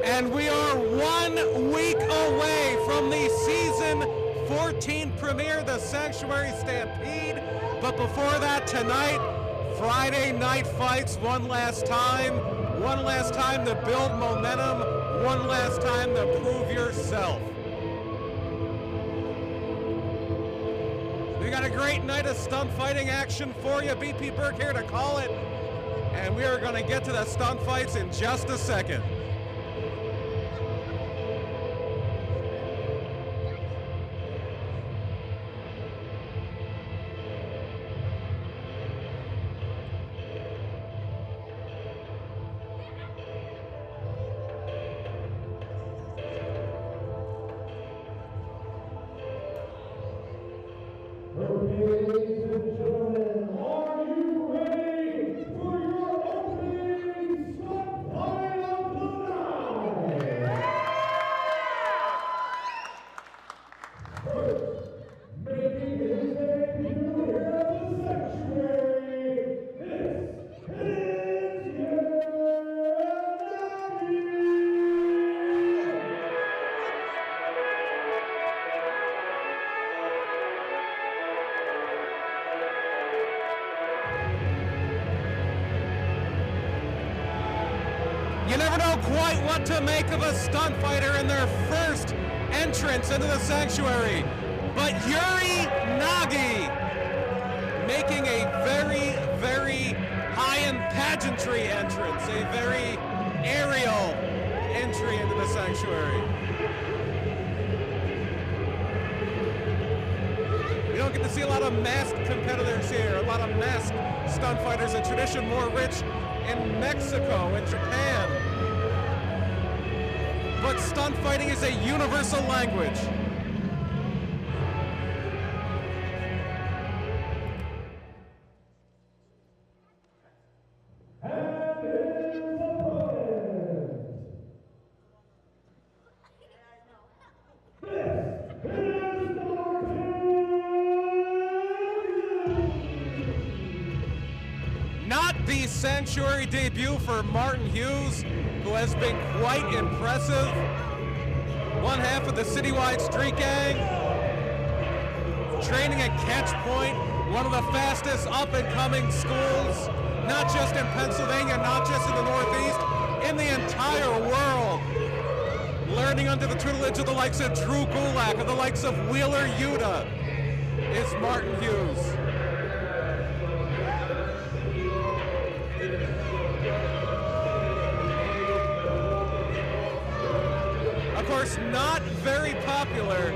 And we are 1 week away from the season 14 premiere, the Sanctuary Stampede. But before that, tonight, Friday night fights one last time. One last time to build momentum. One last time to prove yourself. We got a great night of stunt fighting action for you. BP Burke here to call it. And we are going to get to the stunt fights in just a second. Ladies and gentlemen, are you ready for your opening stunt fight of the night? First, making his debut here at the Sanctuary, this is You never know quite what to make of a stunt fighter in their first entrance into the Sanctuary. But Yuri Nagy making a very, very high-end pageantry entrance, a very aerial entry into the Sanctuary. We don't get to see a lot of masked competitors here, a lot of masked stunt fighters, a tradition more rich in Mexico and Japan. But stunt fighting is a universal language. Not the Sanctuary debut for Martin Hughes, who has been quite impressive. One half of the citywide street gang, training at Catch Point, one of the fastest up-and-coming schools, not just in Pennsylvania, not just in the Northeast, in the entire world. Learning under the tutelage of the likes of Drew Gulak, of the likes of Wheeler Yuta, is Martin Hughes. Of course, not very popular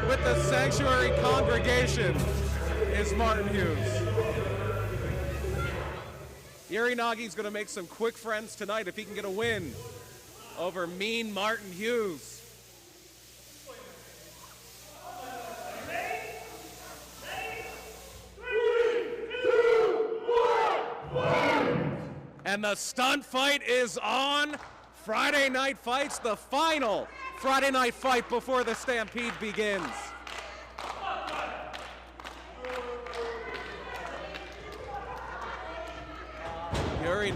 with the Sanctuary congregation is Martin Hughes. Yuri Nagy's going to make some quick friends tonight if he can get a win over mean Martin Hughes. And the stunt fight is on. Friday Night Fights, the final Friday night fight before the Stampede begins. Yuri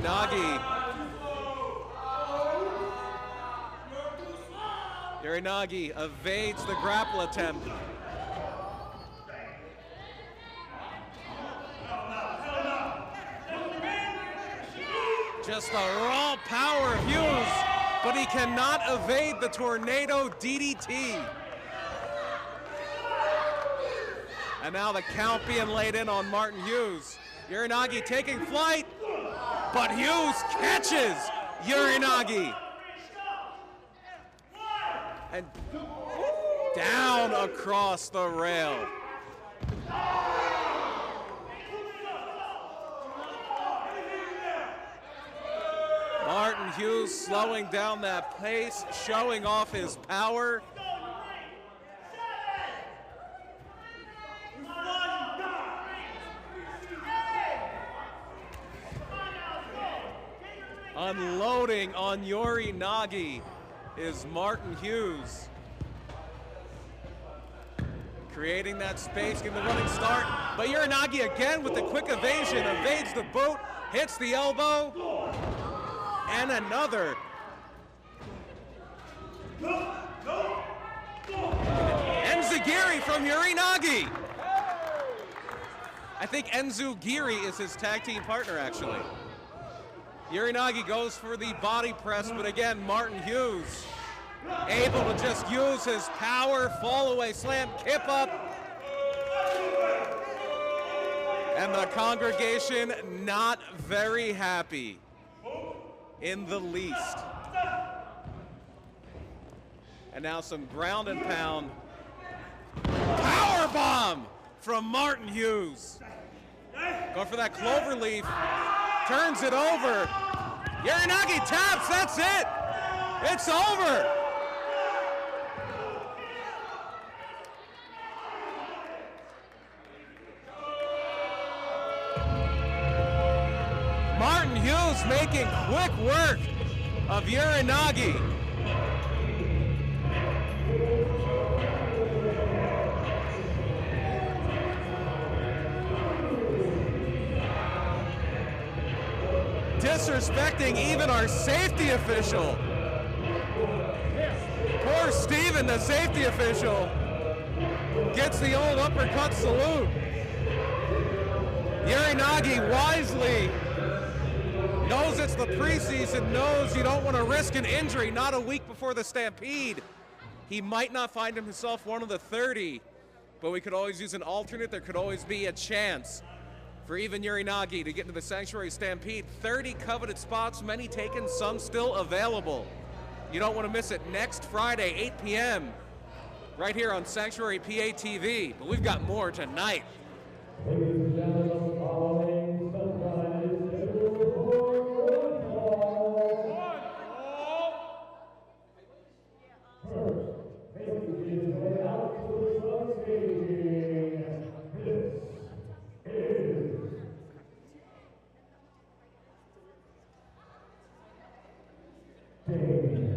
Nagy evades the grapple attempt. Just the raw power of Hughes, but he cannot evade the tornado DDT. And now the count being laid in on Martin Hughes. Yuri Nagy taking flight, but Hughes catches Yuri Nagy. And down across the rail. Martin Hughes slowing down that pace, showing off his power. Unloading on Yuri Nagy is Martin Hughes. Creating that space, getting the running start. But Yuri Nagy again with the quick evasion, evades the boot, hits the elbow. And another. from Yuri Nagi. I think Enzu Giri is his tag team partner, actually. Yuri Nagi goes for the body press, but again, Martin Hughes able to just use his power, fall away slam, kip up. And the congregation not very happy in the least. And now some ground and pound. Power bomb from Martin Hughes. Going for that clover leaf. Turns it over. Uranagi taps, that's it. It's over. Martin Hughes making quick work of Uranagi. Disrespecting even our safety official. Poor Steven, the safety official, gets the old uppercut salute. Uranagi wisely knows it's the preseason, knows you don't want to risk an injury, not a week before the Stampede. He might not find himself one of the 30, but we could always use an alternate. There could always be a chance for even Uranagi to get into the Sanctuary Stampede. 30 coveted spots, many taken, some still available. You don't want to miss it next Friday, 8 p.m., right here on SanctuaryPAtv. But we've got more tonight. Ladies and gentlemen, following Stunt scheduled for one call. First, making his way out to the front staging. This is Damien.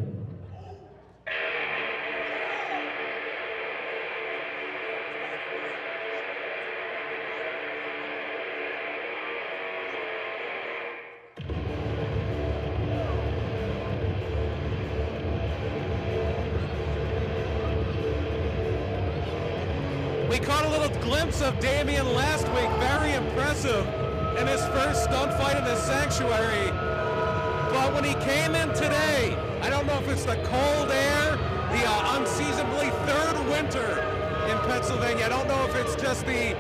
We caught a little glimpse of Damien last week, very impressive in his first stunt fight in the Sanctuary. But when he came in today, I don't know if it's the cold air, the unseasonably third winter in Pennsylvania. I don't know if it's just the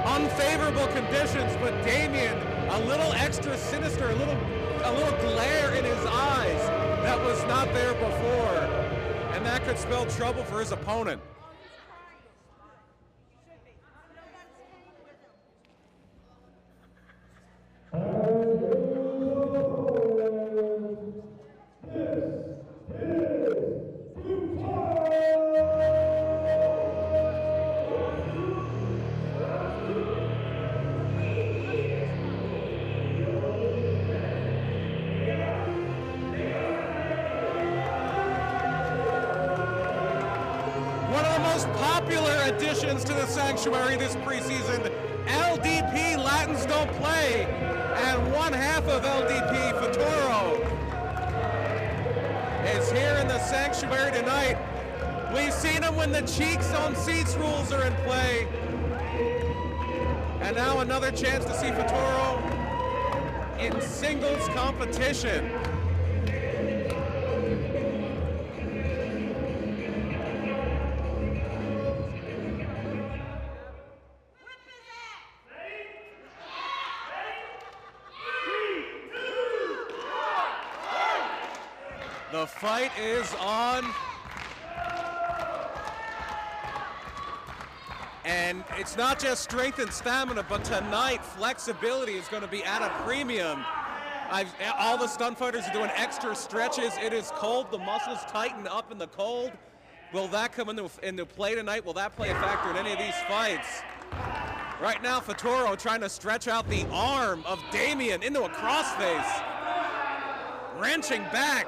unfavorable conditions, but Damien, a little extra sinister, a little glare in his eyes that was not there before. And that could spell trouble for his opponent. Additions to the Sanctuary this preseason, LDP Latins Don't Play, and one half of LDP Futuro is here in the Sanctuary tonight. We've seen him when the cheeks on seats rules are in play, and now another chance to see Futuro in singles competition. The fight is on. And it's not just strength and stamina, but tonight flexibility is going to be at a premium. All the stunt fighters are doing extra stretches. It is cold. The muscles tighten up in the cold. Will that come into play tonight? Will that play a factor in any of these fights? Right now, Futuro trying to stretch out the arm of Damien into a crossface. Wrenching back.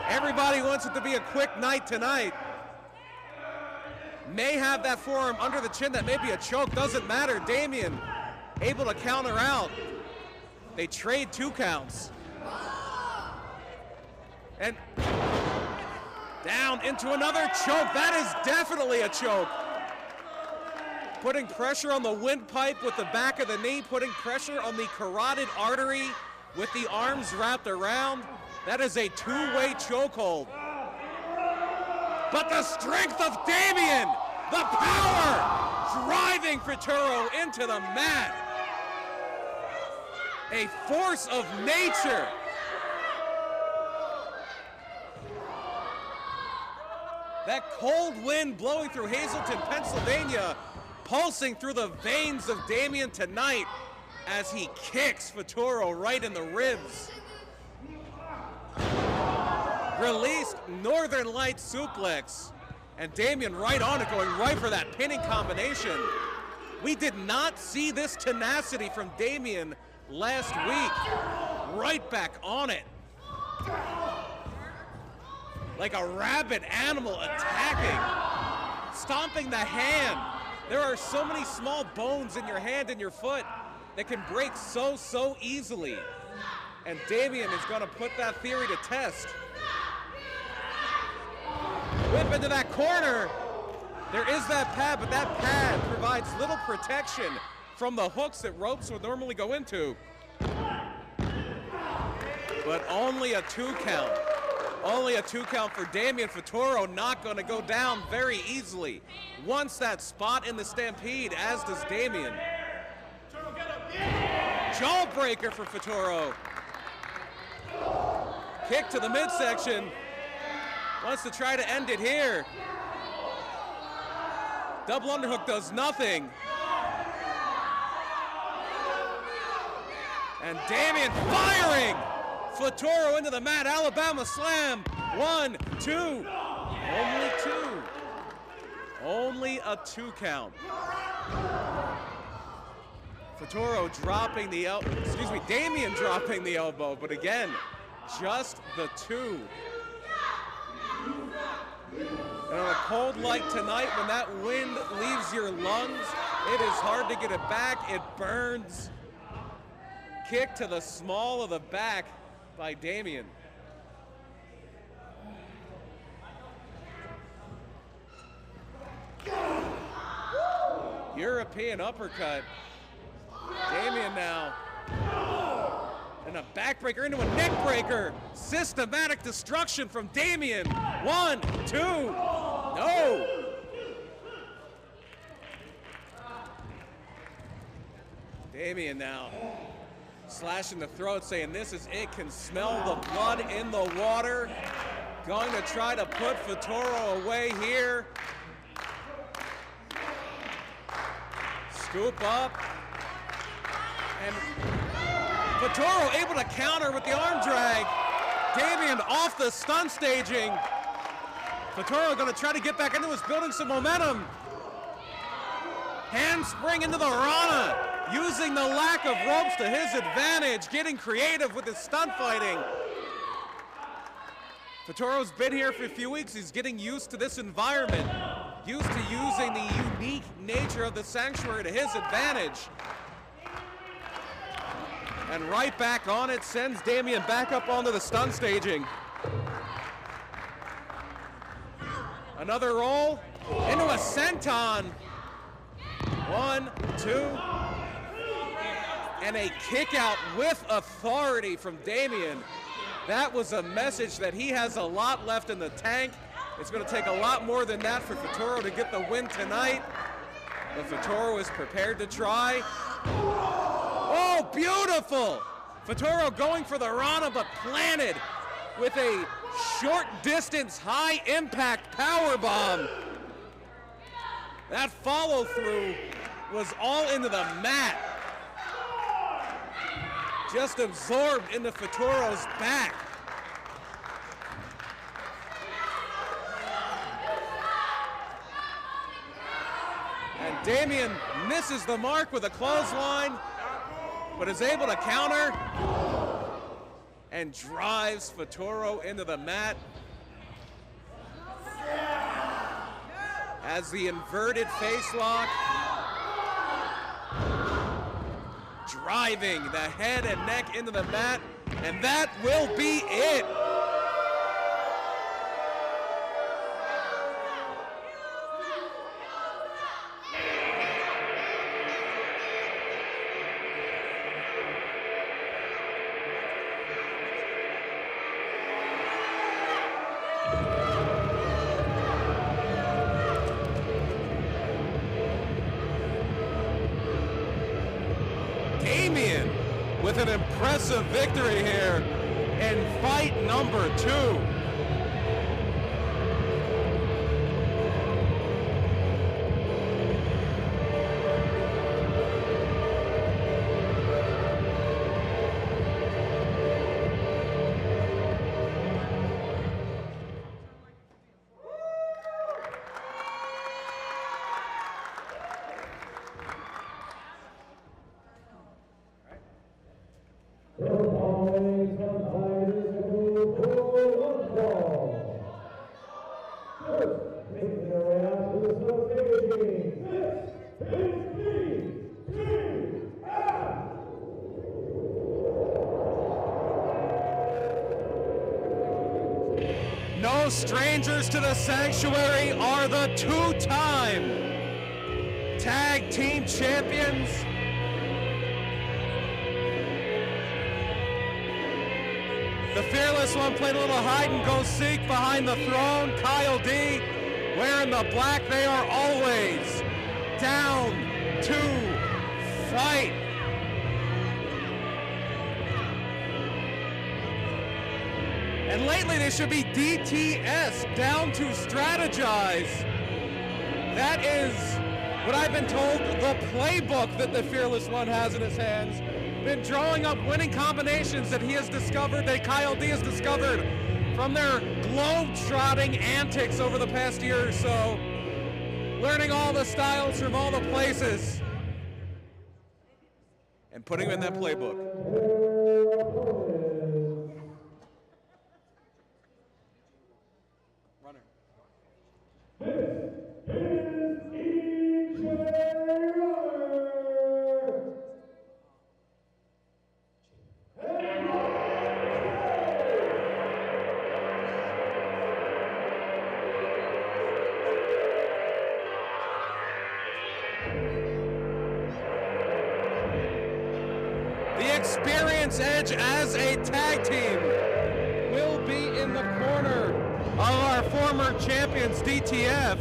Everybody wants it to be a quick night tonight. May have that forearm under the chin. That may be a choke. Doesn't matter. Damien able to counter out. They trade 2 counts. And down into another choke. That is definitely a choke. putting pressure on the windpipe with the back of the knee, putting pressure on the carotid artery with the arms wrapped around. That is a two-way chokehold. But the strength of Damien, the power, driving Futuro into the mat. A force of nature. That cold wind blowing through Hazleton, Pennsylvania, pulsing through the veins of Damien tonight as he kicks Futuro right in the ribs. Released Northern Light suplex, and Damien right on it, going right for that pinning combination. We did not see this tenacity from Damien last week. Right back on it. Like a rabid animal attacking, stomping the hand. There are so many small bones in your hand and your foot that can break so easily. And Damien is gonna put that theory to test. Whip into that corner. There is that pad, but that pad provides little protection from the hooks that ropes would normally go into. But only a 2 count. Only a 2 count for Damien. Futuro not going to go down very easily. Wants that spot in the Stampede, as does Damien. Jawbreaker for Futuro. Kick to the midsection. Wants to try to end it here. Double underhook does nothing. And Damien firing! Futuro into the mat, Alabama slam. 1, 2, only 2. Only a 2 count. Futuro dropping the elbow, Damien dropping the elbow, but again, just the 2. And on a cold like tonight, when that wind leaves your lungs, it is hard to get it back, it burns. Kick to the small of the back by Damien. European uppercut. Damien now. And a backbreaker into a neckbreaker. Systematic destruction from Damien. 1, 2, no. Damien now. Slashing the throat, saying this is it, can smell the blood in the water. Going to try to put Futuro away here. Scoop up. And Futuro able to counter with the arm drag. Damien off the stun staging. Futuro going to try to get back into this, building some momentum. Handspring into the Rana. Using the lack of ropes to his advantage, getting creative with his stunt fighting. Futuro's been here for a few weeks. He's getting used to this environment, used to using the unique nature of the Sanctuary to his advantage. And right back on it, sends Damien back up onto the stun staging. Another roll into a senton. 1, 2. And a kick out with authority from Damien. That was a message that he has a lot left in the tank. It's going to take a lot more than that for Futuro to get the win tonight. But Futuro is prepared to try. Oh, beautiful! Futuro going for the Rana, but planted with a short distance, high impact power bomb. That follow through was all into the mat. Just absorbed into Futuro's back. And Damien misses the mark with a clothesline, but is able to counter and drives Futuro into the mat. As the inverted face lock, driving the head and neck into the mat, and that will be it. with an impressive victory here in fight number 2. No strangers to the Sanctuary are the 2-time tag team champions. The Fearless One played a little hide and go seek behind the throne. Kyle D wearing the black. They are always down to fight. And lately they should be DTS, down to strategize. That is what I've been told, the playbook that the Fearless One has in his hands. Been drawing up winning combinations that he has discovered, that Kyle D has discovered from their globe-trotting antics over the past year or so. Learning all the styles from all the places and putting them in that playbook. Experience Edge as a tag team will be in the corner of our former champions, DTF,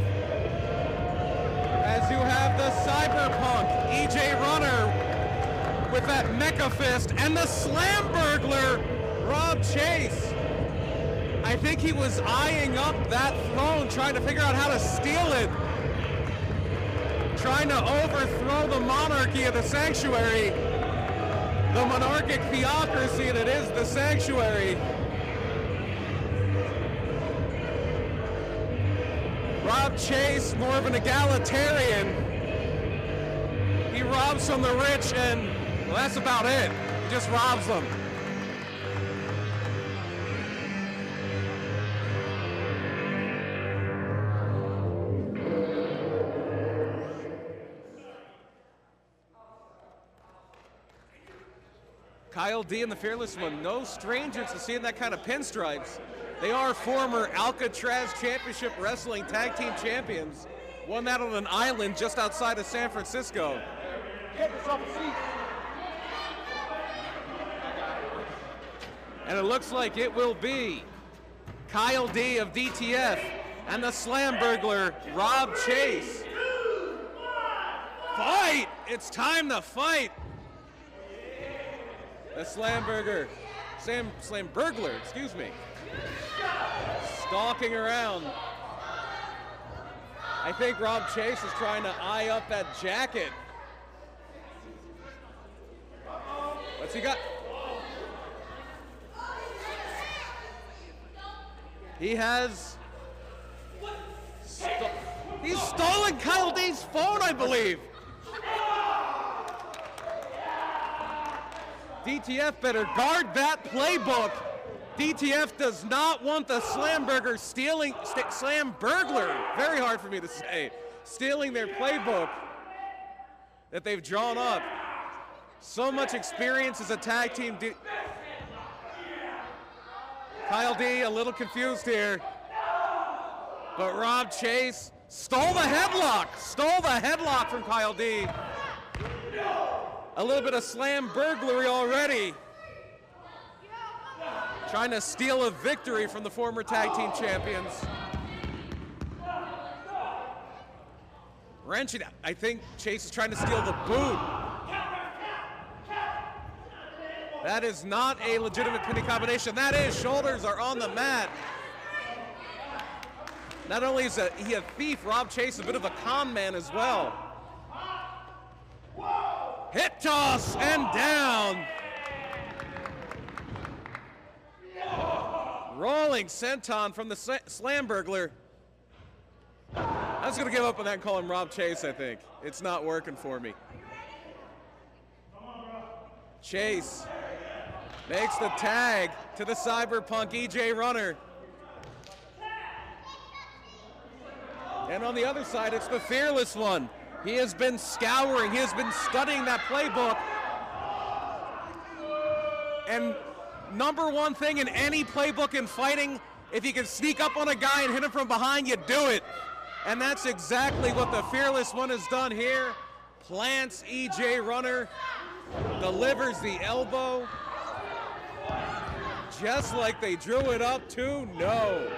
as you have the Cyberpunk EJ Runner with that Mecha Fist and the Slam Burglar Rob Chase. I think he was eyeing up that throne, trying to figure out how to steal it, trying to overthrow the monarchy of the Sanctuary. The monarchic theocracy that is the Sanctuary. Rob Chase, more of an egalitarian. He robs from the rich and, well, that's about it. He just robs them. Kyle D and the Fearless One, no strangers to seeing that kind of pinstripes. They are former Alcatraz Championship Wrestling Tag Team Champions. Won that on an island just outside of San Francisco. And it looks like it will be Kyle D of DTF and the Slam Burglar, Rob Chase. Fight! It's time to fight! The Slam Burglar, excuse me, stalking around. I think Rob Chase is trying to eye up that jacket. What's he got? He has, he's stolen Kyle D's phone, I believe. DTF better guard that playbook. DTF does not want the Slam Burglar Slam Burglar, very hard for me to say, stealing their playbook that they've drawn up. So much experience as a tag team. Kyle D a little confused here, but Rob Chase stole the headlock from Kyle D. A little bit of slam burglary already. Trying to steal a victory from the former tag team champions. Wrenching, I think Chase is trying to steal the boot. That is not a legitimate pinning combination. That is, shoulders are on the mat. Not only is he a thief, Rob Chase a bit of a con man as well. Hip toss and down. Rolling senton from the slam burglar. I was going to give up on that and call him Rob Chase, I think. It's not working for me. Chase makes the tag to the Cyberpunk EJ Runner. And on the other side, it's the Fearless One. He has been scouring, he has been studying that playbook. And number one thing in any playbook in fighting, if you can sneak up on a guy and hit him from behind, you do it. And that's exactly what the Fearless One has done here. Plants EJ Runner, delivers the elbow, just like they drew it up to no.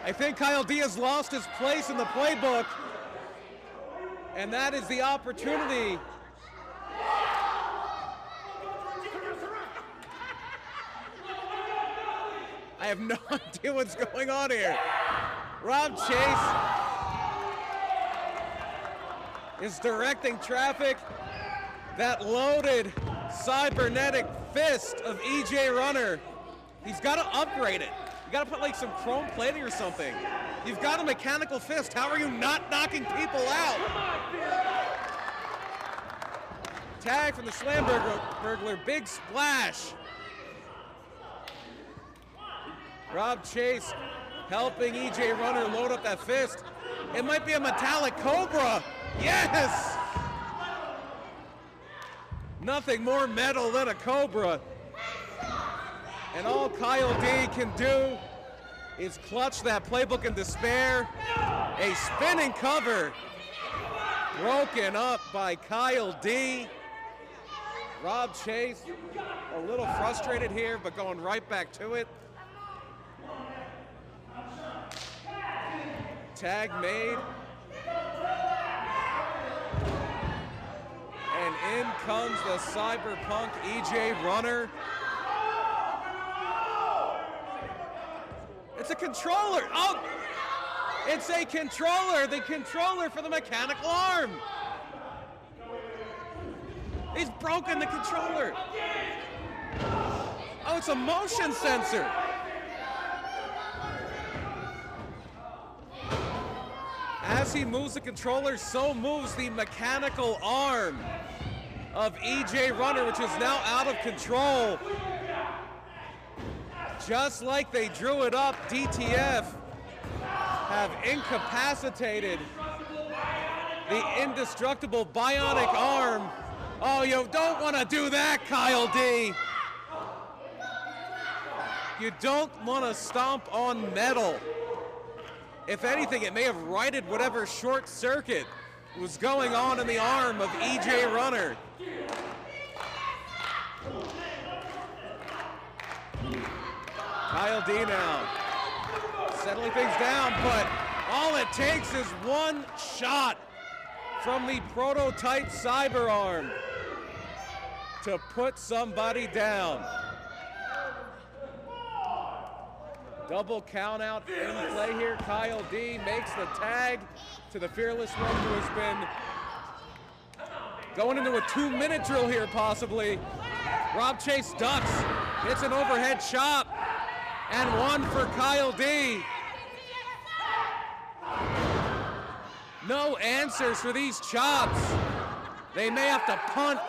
I think Kyle D has lost his place in the playbook, and that is the opportunity. I have no idea what's going on here. Rob Chase is directing traffic. That loaded cybernetic fist of EJ Runner, he's got to upgrade it. You got to put like some chrome plating or something. You've got a mechanical fist. How are you not knocking people out? Tag from the slam burglar, big splash. Rob Chase helping EJ Runner load up that fist. It might be a metallic cobra. Yes! Nothing more metal than a cobra. And all Kyle D can do is clutch that playbook in despair. A spinning cover broken up by Kyle D. Rob Chase a little frustrated here, but going right back to it. Tag made. And in comes the Cyberpunk EJ Runner. It's a controller. Oh, it's a controller. The controller for the mechanical arm. He's broken the controller. Oh, it's a motion sensor. As he moves the controller, so moves the mechanical arm of EJ Runner, which is now out of control. Just like they drew it up, DTF have incapacitated the indestructible bionic arm. Oh, you don't want to do that, Kyle D. You don't want to stomp on metal. If anything, it may have righted whatever short circuit was going on in the arm of EJ Runner. Kyle D now settling things down, but all it takes is one shot from the prototype cyber arm to put somebody down. Double count out in play here. Kyle D makes the tag to the Fearless One, who has been going into a 2-minute drill here possibly. Rob Chase ducks, hits an overhead chop, and one for Kyle D. No answers for these chops. They may have to punt,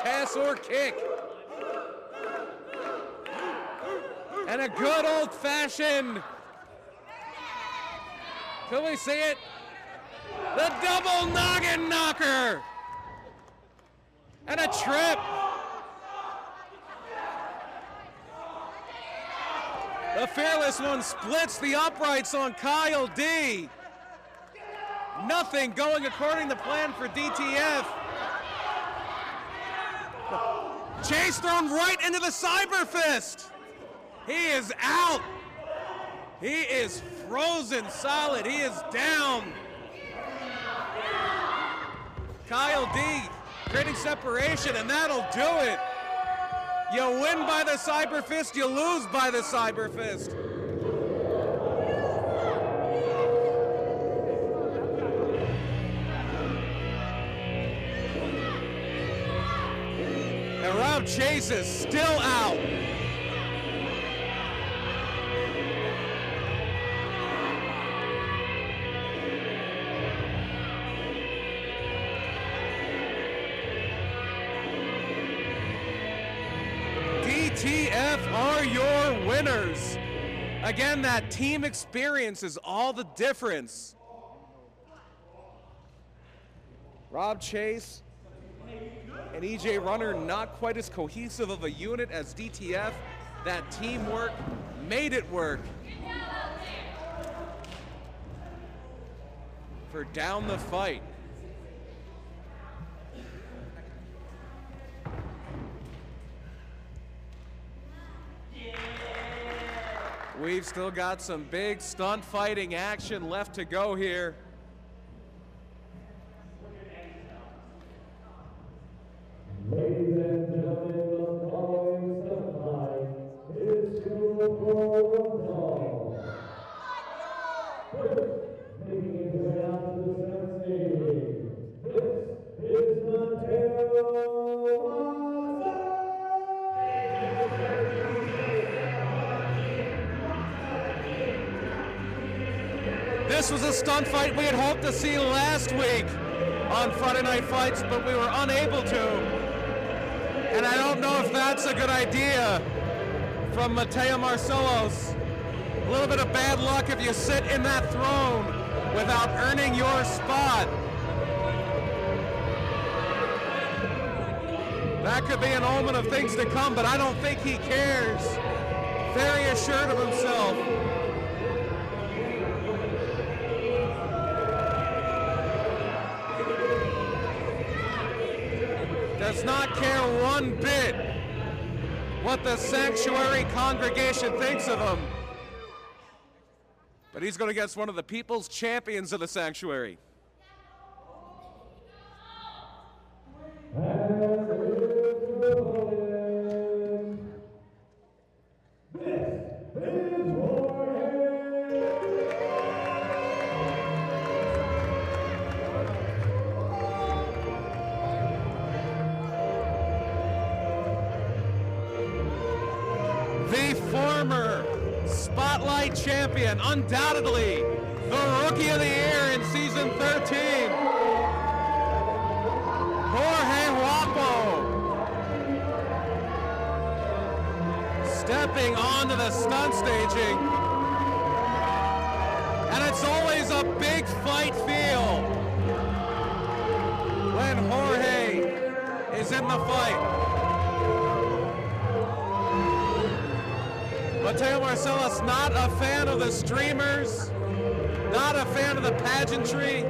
pass, or kick. And a good old-fashioned, can we see it? The double noggin knocker. And a trip. The Fearless One splits the uprights on Kyle D. Nothing going according to plan for DTF. Chase thrown right into the cyber fist. He is out. He is frozen solid. He is down. Kyle D creating separation, and that'll do it. You win by the cyber fist, you lose by the cyber fist. And Rob Chase is still out. DTF are your winners. Again, that team experience is all the difference. Rob Chase and EJ Runner not quite as cohesive of a unit as DTF. That teamwork made it work. For down the fight. We've still got some big stunt fighting action left to go here. Ladies and gentlemen, the following stunt fight is scheduled for one fall. First, making his way out to the center stage, this is Montero. This was a stunt fight we had hoped to see last week on Friday Night Fights, but we were unable to. And I don't know if that's a good idea from Mateo Marcelos. A little bit of bad luck if you sit in that throne without earning your spot. That could be an omen of things to come, but I don't think he cares. Very assured of himself. Does not care one bit what the Sanctuary congregation thinks of him. But he's going against one of the people's champions of the Sanctuary. The former Spotlight champion, undoubtedly the Rookie of the Year in Season 13, Jorge Wapo, stepping onto the stunt staging. And it's always a big fight feel when Jorge is in the fight. Mateo Marcelos, not a fan of the streamers, not a fan of the pageantry.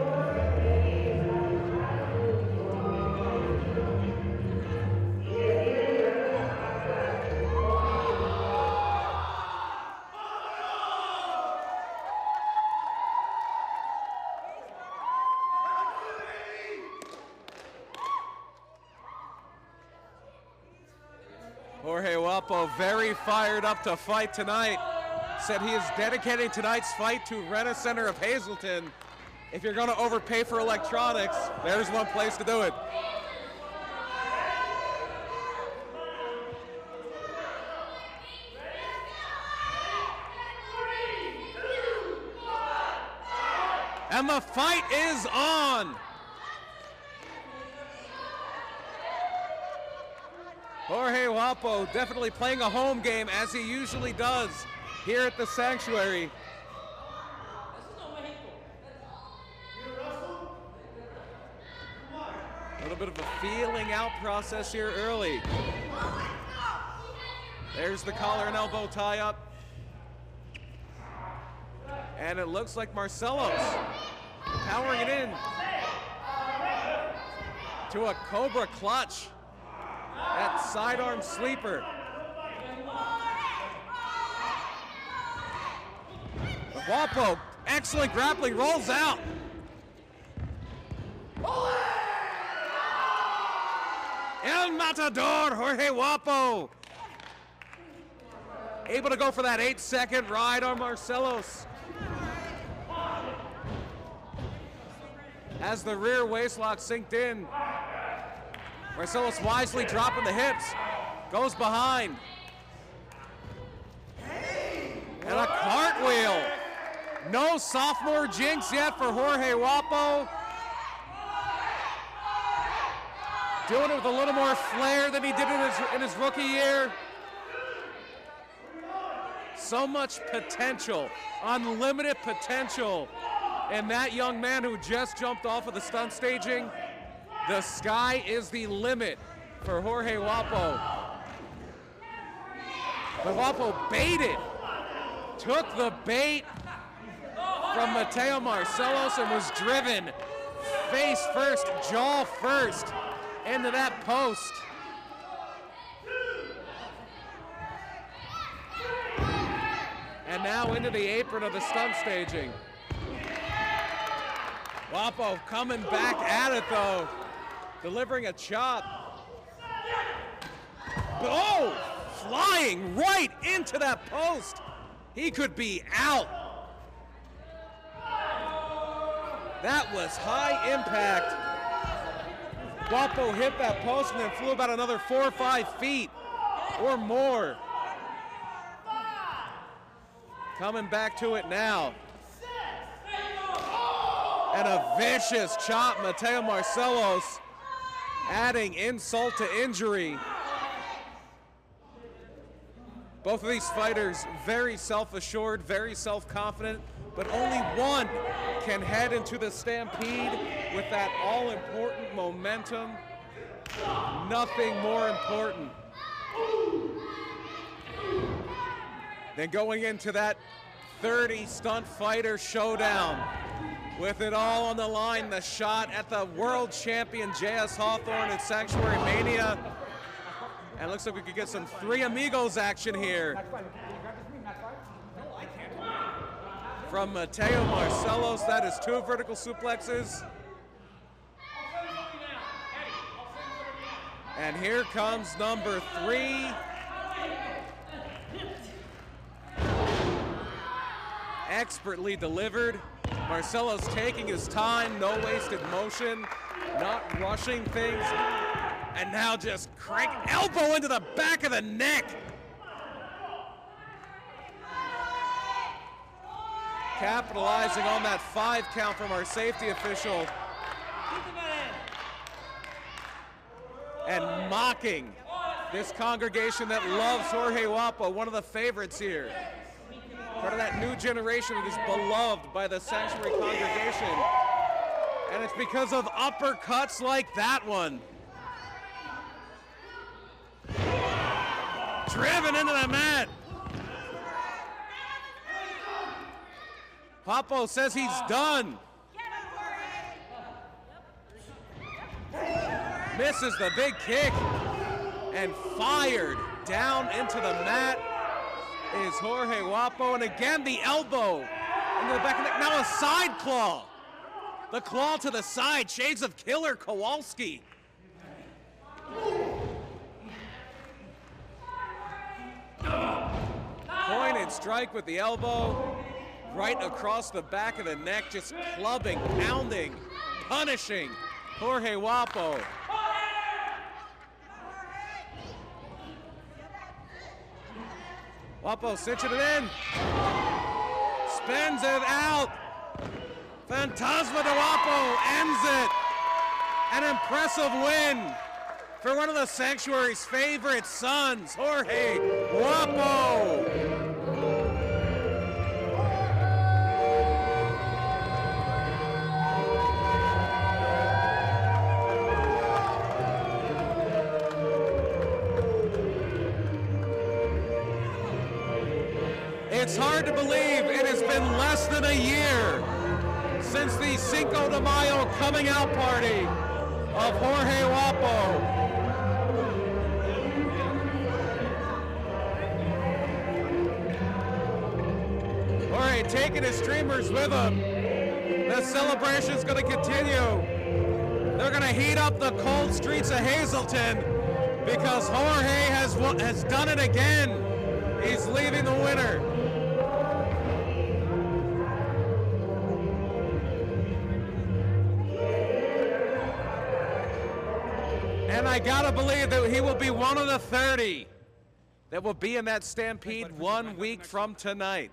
Jorge Wapo very fired up to fight tonight. Said he is dedicating tonight's fight to Rena Center of Hazleton. If you're going to overpay for electronics, there's one place to do it. And the fight is on. Jorge Wapo definitely playing a home game as he usually does here at the Sanctuary. A little bit of a feeling out process here early. There's the collar and elbow tie up. And it looks like Marcelos powering it in to a Cobra clutch. That sidearm sleeper. Wapo, excellent grappling, rolls out. matador, Jorge Guapo. Able to go for that 8-second ride on Marcelos. As the rear waistlock synced in, Marcelos wisely dropping the hips, goes behind. And a cartwheel. No sophomore jinx yet for Jorge Guapo. Doing it with a little more flair than he did in his rookie year. So much potential, unlimited potential in that young man who just jumped off of the stunt staging. The sky is the limit for Jorge Guapo. But Guapo baited, took the bait from Mateo Marcelos and was driven face first, jaw first into that post. And now into the apron of the stunt staging. Guapo coming back at it though, delivering a chop. Oh, flying right into that post. He could be out. That was high impact. Guapo hit that post and then flew about another 4 or 5 feet or more. Coming back to it now. And a vicious chop, Mateo Marcelos, adding insult to injury. Both of these fighters very self-assured, very self-confident, but only one can head into the Stampede with that all-important momentum. Nothing more important than going into that 30 stunt fighter showdown. With it all on the line, the shot at the world champion J.S. Hawthorne at Sanctuary Mania. And it looks like we could get some Three Amigos action here. From Mateo Marcelos, that is 2 vertical suplexes. And here comes number 3. Expertly delivered. Marcelos taking his time, no wasted motion, not rushing things. And now just crank elbow into the back of the neck. Capitalizing on that 5 count from our safety official. And mocking this congregation that loves Jorge Guapo, one of the favorites here. Part of that new generation that is beloved by the Sanctuary congregation. And it's because of uppercuts like that one. Driven into the mat. Guapo says he's done. Misses the big kick and fired down into the mat is Jorge Guapo, and again the elbow into the back of the neck. Now a side claw. The claw to the side, shades of Killer Kowalski. Pointed strike with the elbow, right across the back of the neck, just clubbing, pounding, punishing Jorge Guapo. Guapo cinching it in, spins it out. Fantasma de Guapo ends it. An impressive win for one of the Sanctuary's favorite sons, Jorge Guapo. It's hard to believe it has been less than a year since the Cinco de Mayo coming out party of Jorge Guapo. Jorge taking his streamers with him. The celebration is going to continue. They're going to heat up the cold streets of Hazleton because Jorge has done it again. He's leaving the winner. And I gotta believe that he will be one of the 30 that will be in that Stampede 1 week from tonight.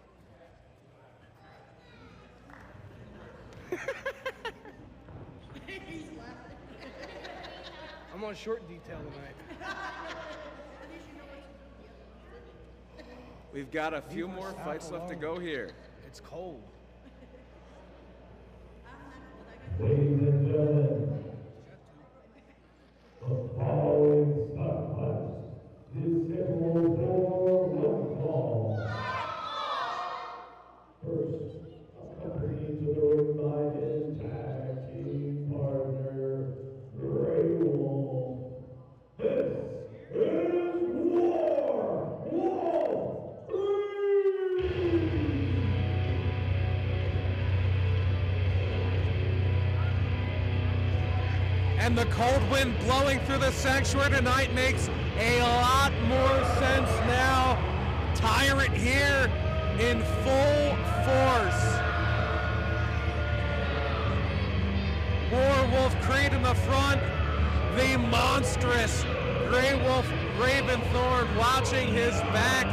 I'm on short detail tonight. We've got a few more fights left to go here. It's cold. Ladies and gentlemen, the following stunt fight is scheduled for one fall. First, accompanied to the ring by his tag team partner, Grey Wolf. This is War Wolf 3! And the cold wind blowing through the sanctuary tonight makes a lot more sense now. Tyrant here in full force. Warwolf Creed in the front. The monstrous Grey Wolf Raventhorn watching his back.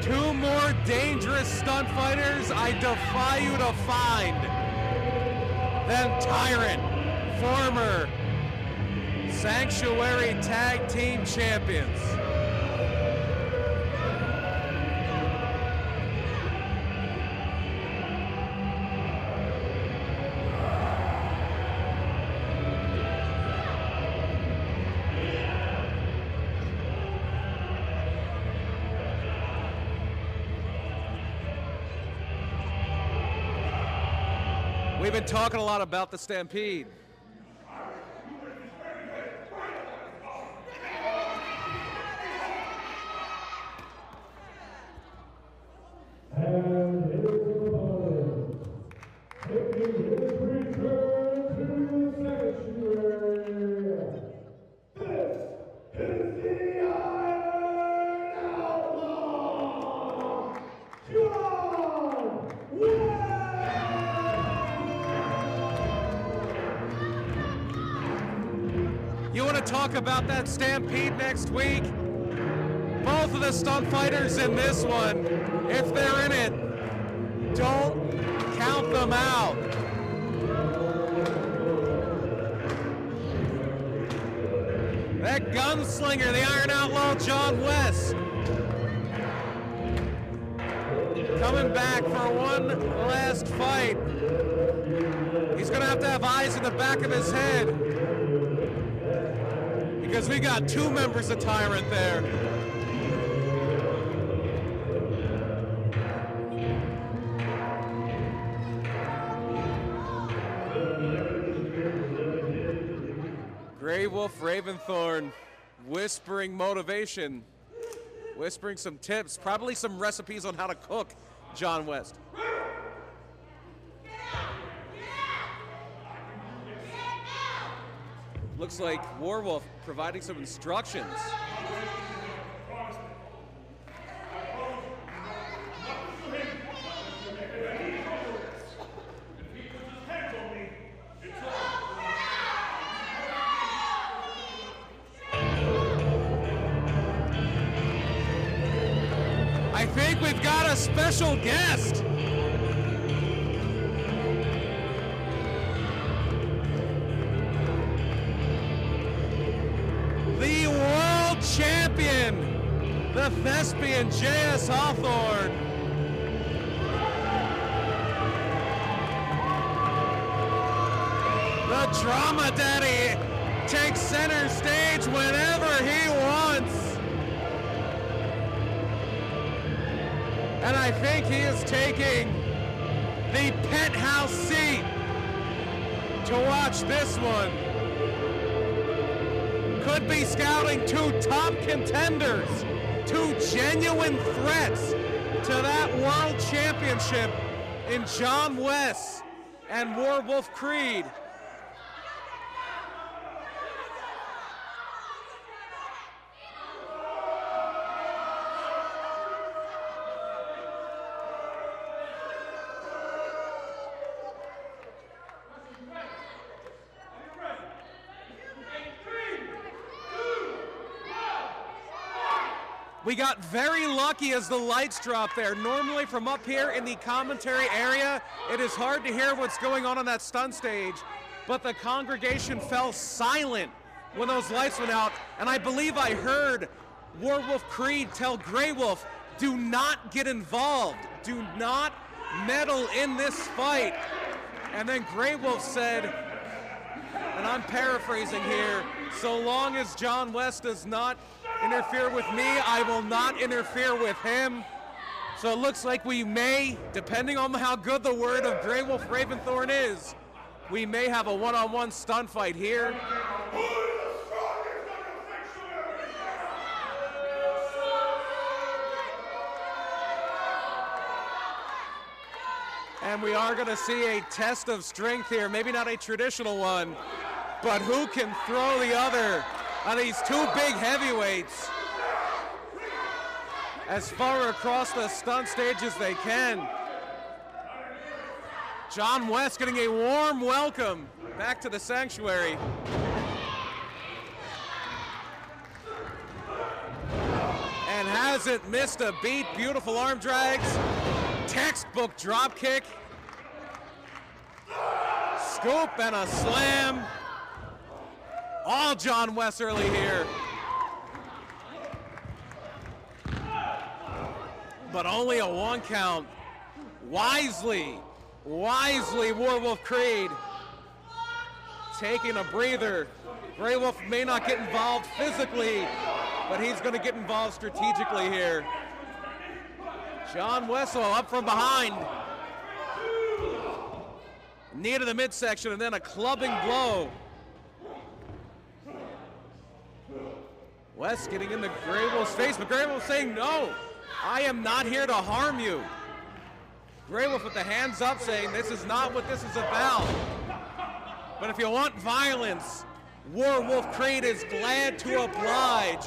Two more dangerous stunt fighters I defy you to find than Tyrant, former Sanctuary Tag Team Champions. We've been talking a lot about the Stampede. And his opponent, making his return to Sanctuary, this is the Iron Outlaw, John West! You want to talk about that Stampede next week? Both of the stunt fighters in this one, if they're in it, don't count them out. That gunslinger, the Iron Outlaw John West, coming back for one last fight. He's going to have eyes in the back of his head, because we got two members of Tyrant there. Grey Wolf Raventhorn whispering motivation, whispering some tips, probably some recipes on how to cook John West. Looks like Warwolf providing some instructions. I think we've got a special guest. The world champion, the thespian J.S. Hawthorne. The drama daddy takes center stage whenever he wants. And I think he is taking the penthouse seat to watch this one. Could be scouting two top contenders, two genuine threats to that world championship in John West and Werewolf Creed. We got very lucky as the lights dropped there. Normally from up here in the commentary area, it is hard to hear what's going on that stunt stage, but the congregation fell silent when those lights went out, and I believe I heard Werewolf Creed tell Grey Wolf, do not get involved, do not meddle in this fight. And then Grey Wolf said, and I'm paraphrasing here, so long as John West does not interfere with me, I will not interfere with him. So it looks like we may, depending on how good the word of Grey Wolf Raventhorn is, we may have a one-on-one stunt fight here. And we are going to see a test of strength here, maybe not a traditional one, but who can throw the other on these two big heavyweights as far across the stunt stage as they can. John West getting a warm welcome back to the Sanctuary. And hasn't missed a beat. Beautiful arm drags, textbook drop kick, scoop and a slam. All John West early here. But only a one count. Wisely Werewolf Creed taking a breather. Grey Wolf may not get involved physically, but he's going to get involved strategically here. John Wessel up from behind. Knee to the midsection and then a clubbing blow. West getting into Grey Wolf's face, but Grey Wolf saying, no, I am not here to harm you. Grey Wolf with the hands up saying, this is not what this is about. But if you want violence, Werewolf Creed is glad to oblige.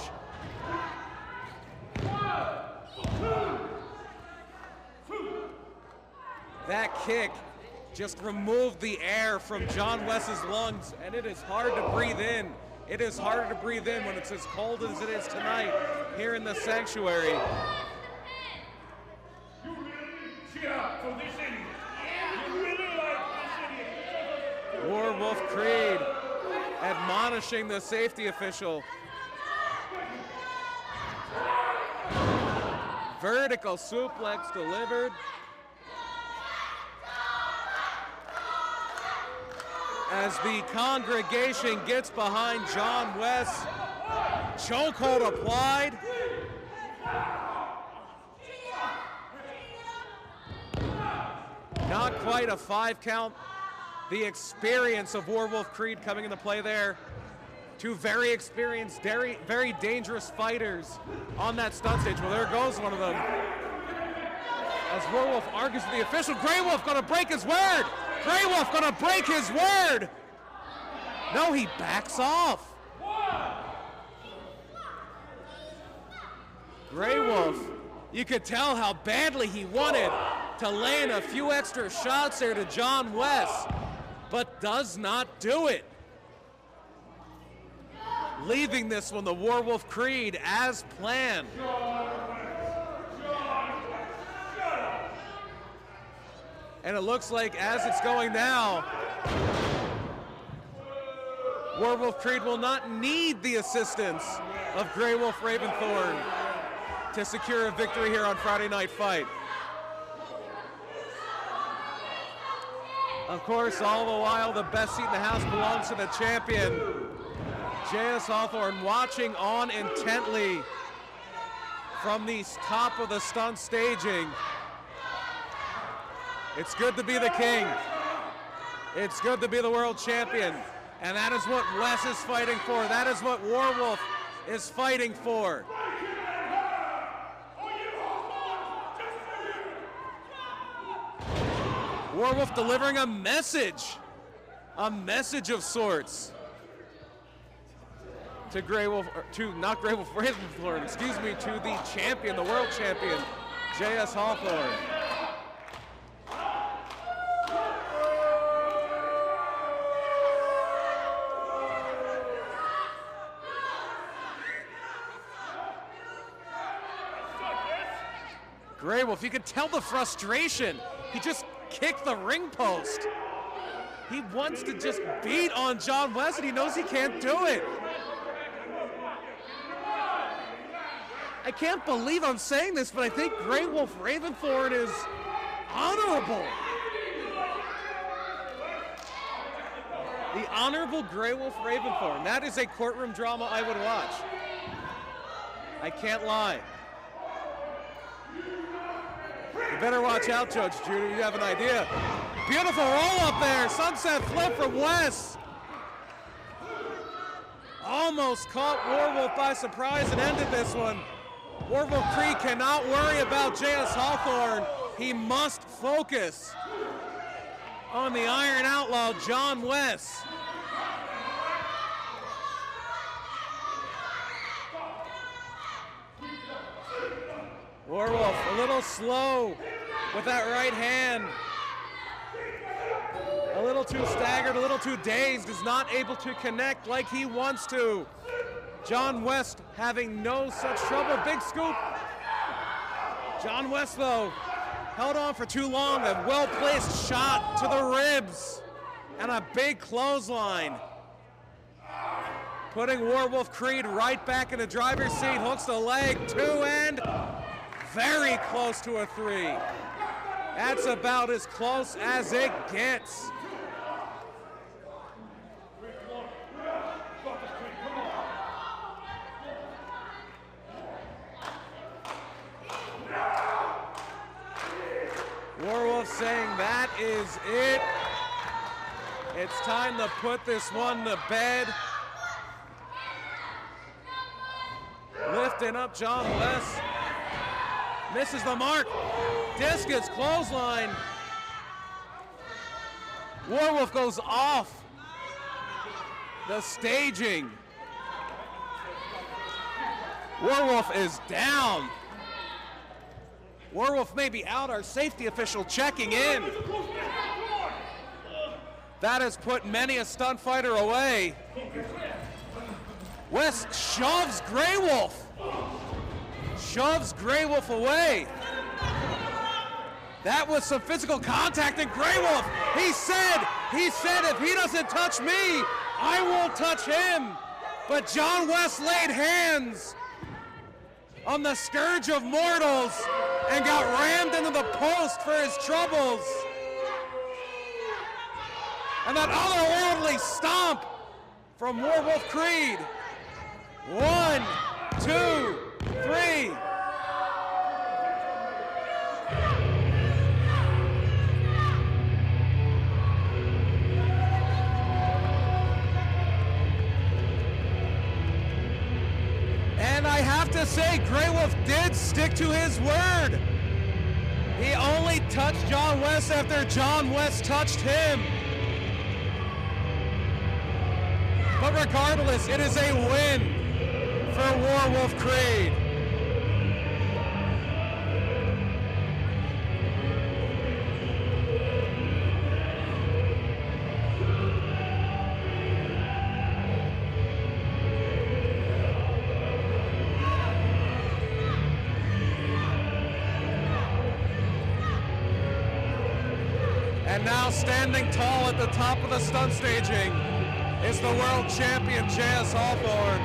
That kick just removed the air from John West's lungs, and it is hard to breathe in. It is harder to breathe in when it's as cold as it is tonight here in the Sanctuary. You really cheer for this idiot. You really like this idiot. Werewolf Creed admonishing the safety official. Vertical suplex delivered. As the congregation gets behind John West, chokehold applied. Not quite a 5 count. The experience of Werewolf Creed coming into play there. Two very experienced, very dangerous fighters on that stunt stage. Well, there goes one of them. As Werewolf argues with the official, Grey Wolf gonna break his word. Grey Wolf gonna break his word. No, he backs off. Grey Wolf, you could tell how badly he wanted to land a few extra shots there to John West, but does not do it. Leaving this one to Werewolf Creed as planned. And it looks like as it's going now, Werewolf Creed will not need the assistance of Grey Wolf Raventhorn to secure a victory here on Friday Night Fight. Of course, all the while, the best seat in the house belongs to the champion. J.S. Hawthorne watching on intently from the top of the stunt staging. It's good to be the king. It's good to be the world champion. And that is what Wes is fighting for. That is what Werewolf is fighting for. Warwolf delivering a message of sorts to Grey Wolf, or to not Grey Wolf Raventhorn, excuse me, to the champion, the world champion, J.S. Hawthorne. Grey Wolf, you could tell the frustration. He just kicked the ring post. He wants to just beat on John West, and he knows he can't do it. I can't believe I'm saying this, but I think Grey Wolf Raventhorn is honorable. The honorable Grey Wolf Raventhorn. That is a courtroom drama I would watch. I can't lie. You better watch out, Judge Judy. You have an idea. Beautiful roll up there. Sunset flip from Wes. Almost caught Warwolf by surprise and ended this one. Warwolf Creed cannot worry about J.S. Hawthorne. He must focus on the Iron Outlaw, John Wes. Warwolf a little slow with that right hand. A little too staggered, a little too dazed, is not able to connect like he wants to. John West having no such trouble. Big scoop. John West, though, held on for too long. A well-placed shot to the ribs and a big clothesline. Putting Warwolf Creed right back in the driver's seat. Hooks the leg, 2 and very close to a 3. That's about as close as it gets. Warwolf saying that is it. It's time to put this one to bed. Lifting up John West. Misses the mark. Discus clothesline. Warwolf goes off the staging. Warwolf is down. Warwolf may be out, our safety official checking in. That has put many a stunt fighter away. West shoves Grey Wolf. Shoves Grey Wolf away. That was some physical contact, and Grey Wolf, he said if he doesn't touch me, I won't touch him. But John West laid hands on the scourge of mortals and got rammed into the post for his troubles. And that otherworldly stomp from Warwolf Creed. 1, 2, 3. And I have to say, Grey Wolf did stick to his word. He only touched John West after John West touched him. But regardless, it is a win for Warwolf Creed. And now standing tall at the top of the stunt staging is the world champion, J.S. Hawthorne.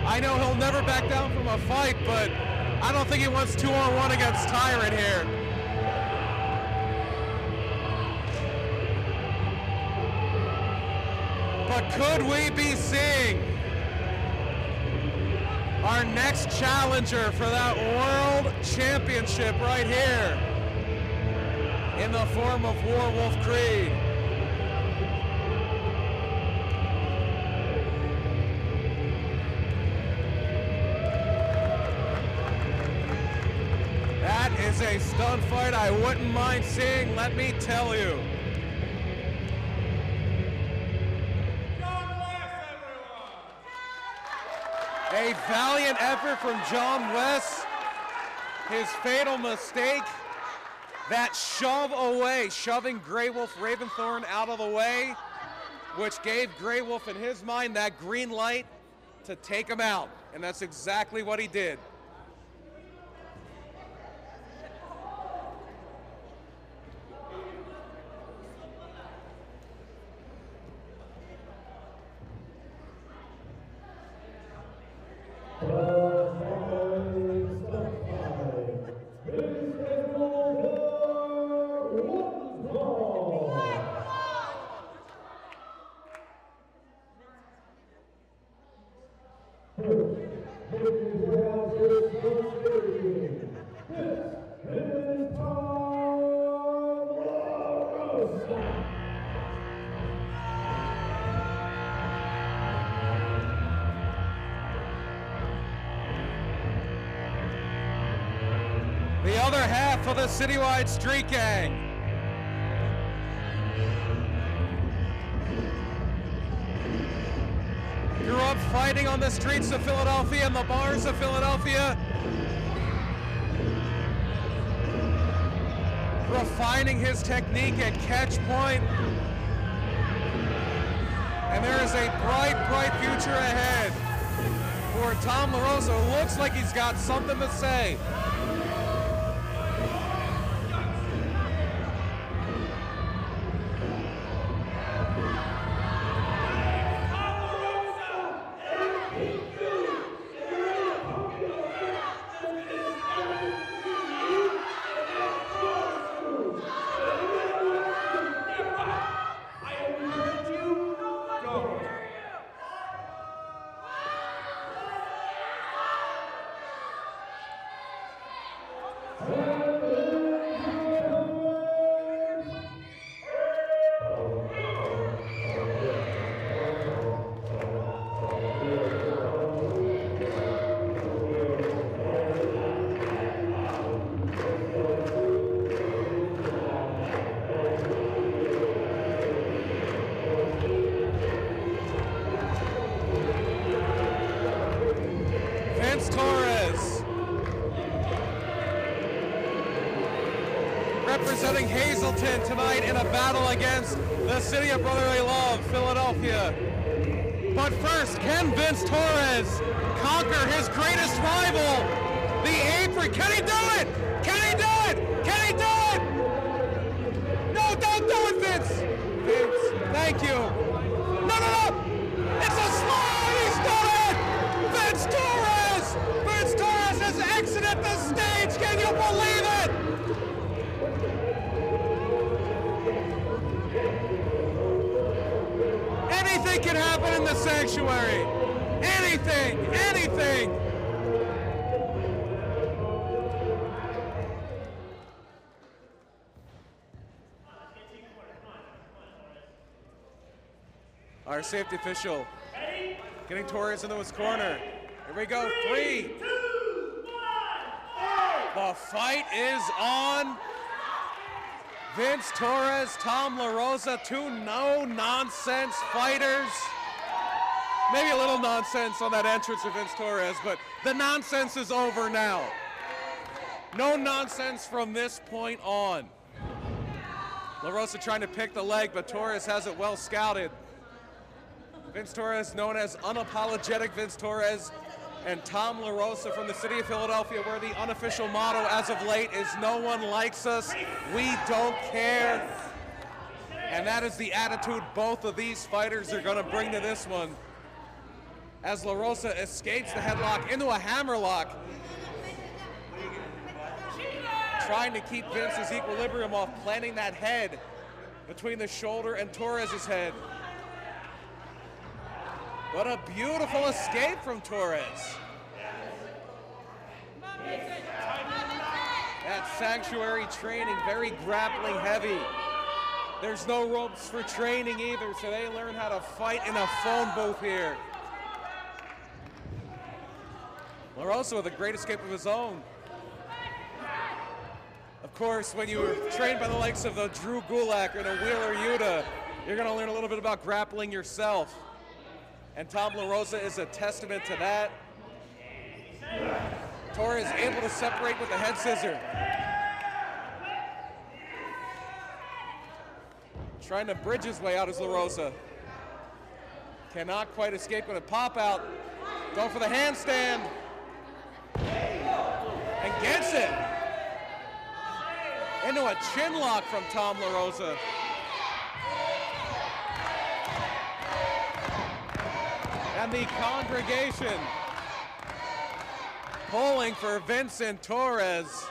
I know he'll never back down from a fight, but I don't think he wants 2-on-1 against Tyrant here. But could we be seeing our next challenger for that world championship right here in the form of Warwolf Creed? That is is a stunt fight I wouldn't mind seeing, let me tell you. A valiant effort from John West. His fatal mistake, that shove away, shoving Grey Wolf Raventhorn out of the way, which gave Grey Wolf in his mind that green light to take him out. And that's exactly what he did. The other half of the citywide street gang. Grew up fighting on the streets of Philadelphia and the bars of Philadelphia. Refining his technique at catch point. And there is a bright, bright future ahead for Tom LaRosa, who looks like he's got something to say. Representing Hazleton tonight in a battle against the city of brotherly love, Philadelphia. But first, can Vince Torres conquer his greatest rival, the apron? Can he do it? Can he do it? Can he do it? No, don't do it, Vince. Vince, thank you. No, no, no. It's a slide. He's done it. Vince Torres. Vince Torres has exited the stage. Can you believe it? Anything can happen in the Sanctuary. Anything, anything. Our safety official getting Torres into his corner. Here we go, 3, 2, 1, the fight is on. Vince Torres, Tom LaRosa, two no-nonsense fighters. Maybe a little nonsense on that entrance of Vince Torres, but the nonsense is over now. No nonsense from this point on. LaRosa trying to pick the leg, but Torres has it well scouted. Vince Torres, known as unapologetic Vince Torres, and Tom LaRosa from the city of Philadelphia, where the unofficial motto as of late is "No one likes us, we don't care." And that is the attitude both of these fighters are going to bring to this one. As LaRosa escapes the headlock into a hammerlock, trying to keep Vince's equilibrium off, planting that head between the shoulder and Torres's head. What a beautiful escape from Torres. That Sanctuary training, very grappling heavy. There's no ropes for training either, so they learn how to fight in a phone booth here. LaRosa with a great escape of his own. Of course, when you were trained by the likes of the Drew Gulak or the Wheeler Yuta, you're going to learn a little bit about grappling yourself. And Tom LaRosa is a testament to that. Torres able to separate with the head scissor. Trying to bridge his way out is LaRosa. Cannot quite escape with a pop out. Going for the handstand. And gets it. Into a chin lock from Tom LaRosa. And the congregation pulling for Vincent Torres.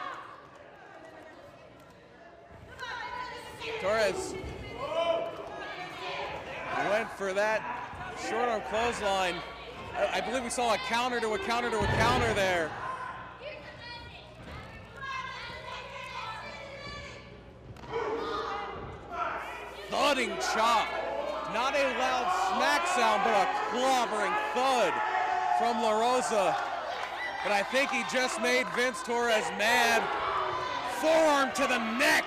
Torres went for that short arm clothesline. I believe we saw a counter to a counter to a counter there. Thudding chop. Not a loud smack sound, but a clobbering thud from LaRosa. But I think he just made Vince Torres mad. Forearm to the neck.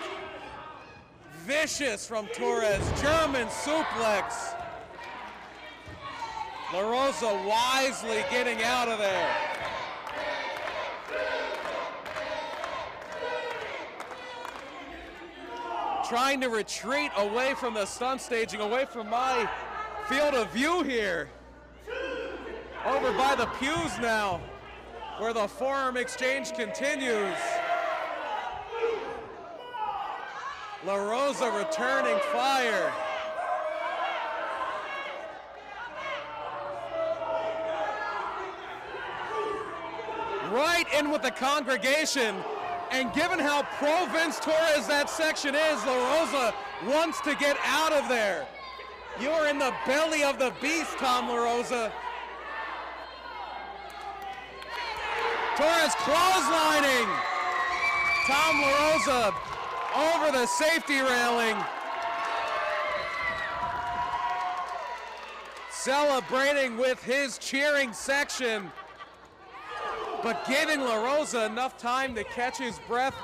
Vicious from Torres. German suplex. LaRosa wisely getting out of there. Trying to retreat away from the stunt staging, away from my field of view here. Over by the pews now, where the forearm exchange continues. LaRosa returning fire. Right in with the congregation. And given how pro Vince Torres that section is, LaRosa wants to get out of there. You are in the belly of the beast, Tom LaRosa. Torres clotheslining. Tom LaRosa over the safety railing. Celebrating with his cheering section, but giving LaRosa enough time to catch his breath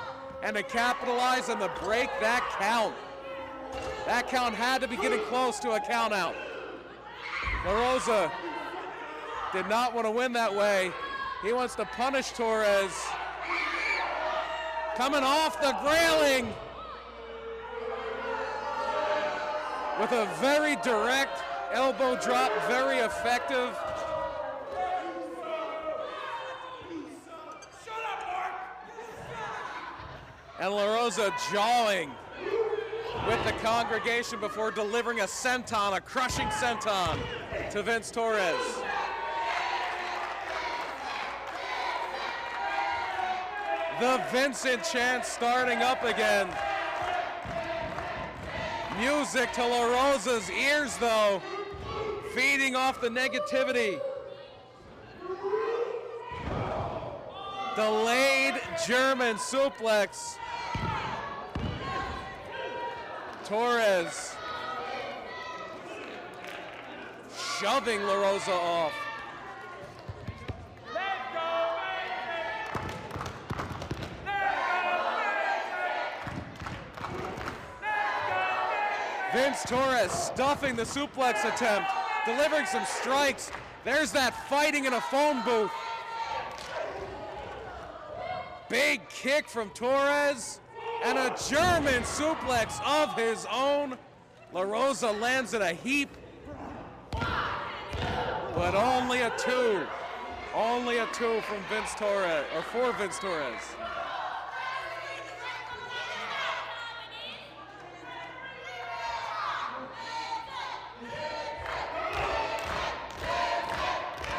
and to capitalize and to break that count. That count had to be getting close to a count out. LaRosa did not want to win that way. He wants to punish Torres. Coming off the railing with a very direct elbow drop, very effective. And LaRosa jawing with the congregation before delivering a senton, a crushing senton to Vince Torres. The Vincent chant starting up again. Music to LaRosa's ears though, feeding off the negativity. Delayed German suplex. Torres shoving LaRosa off. Vince Torres stuffing the suplex attempt, delivering some strikes. There's that fighting in a phone booth. Big kick from Torres. And a German suplex of his own. LaRosa lands in a heap. But only a two. Only a two from Vince Torres, or for Vince Torres.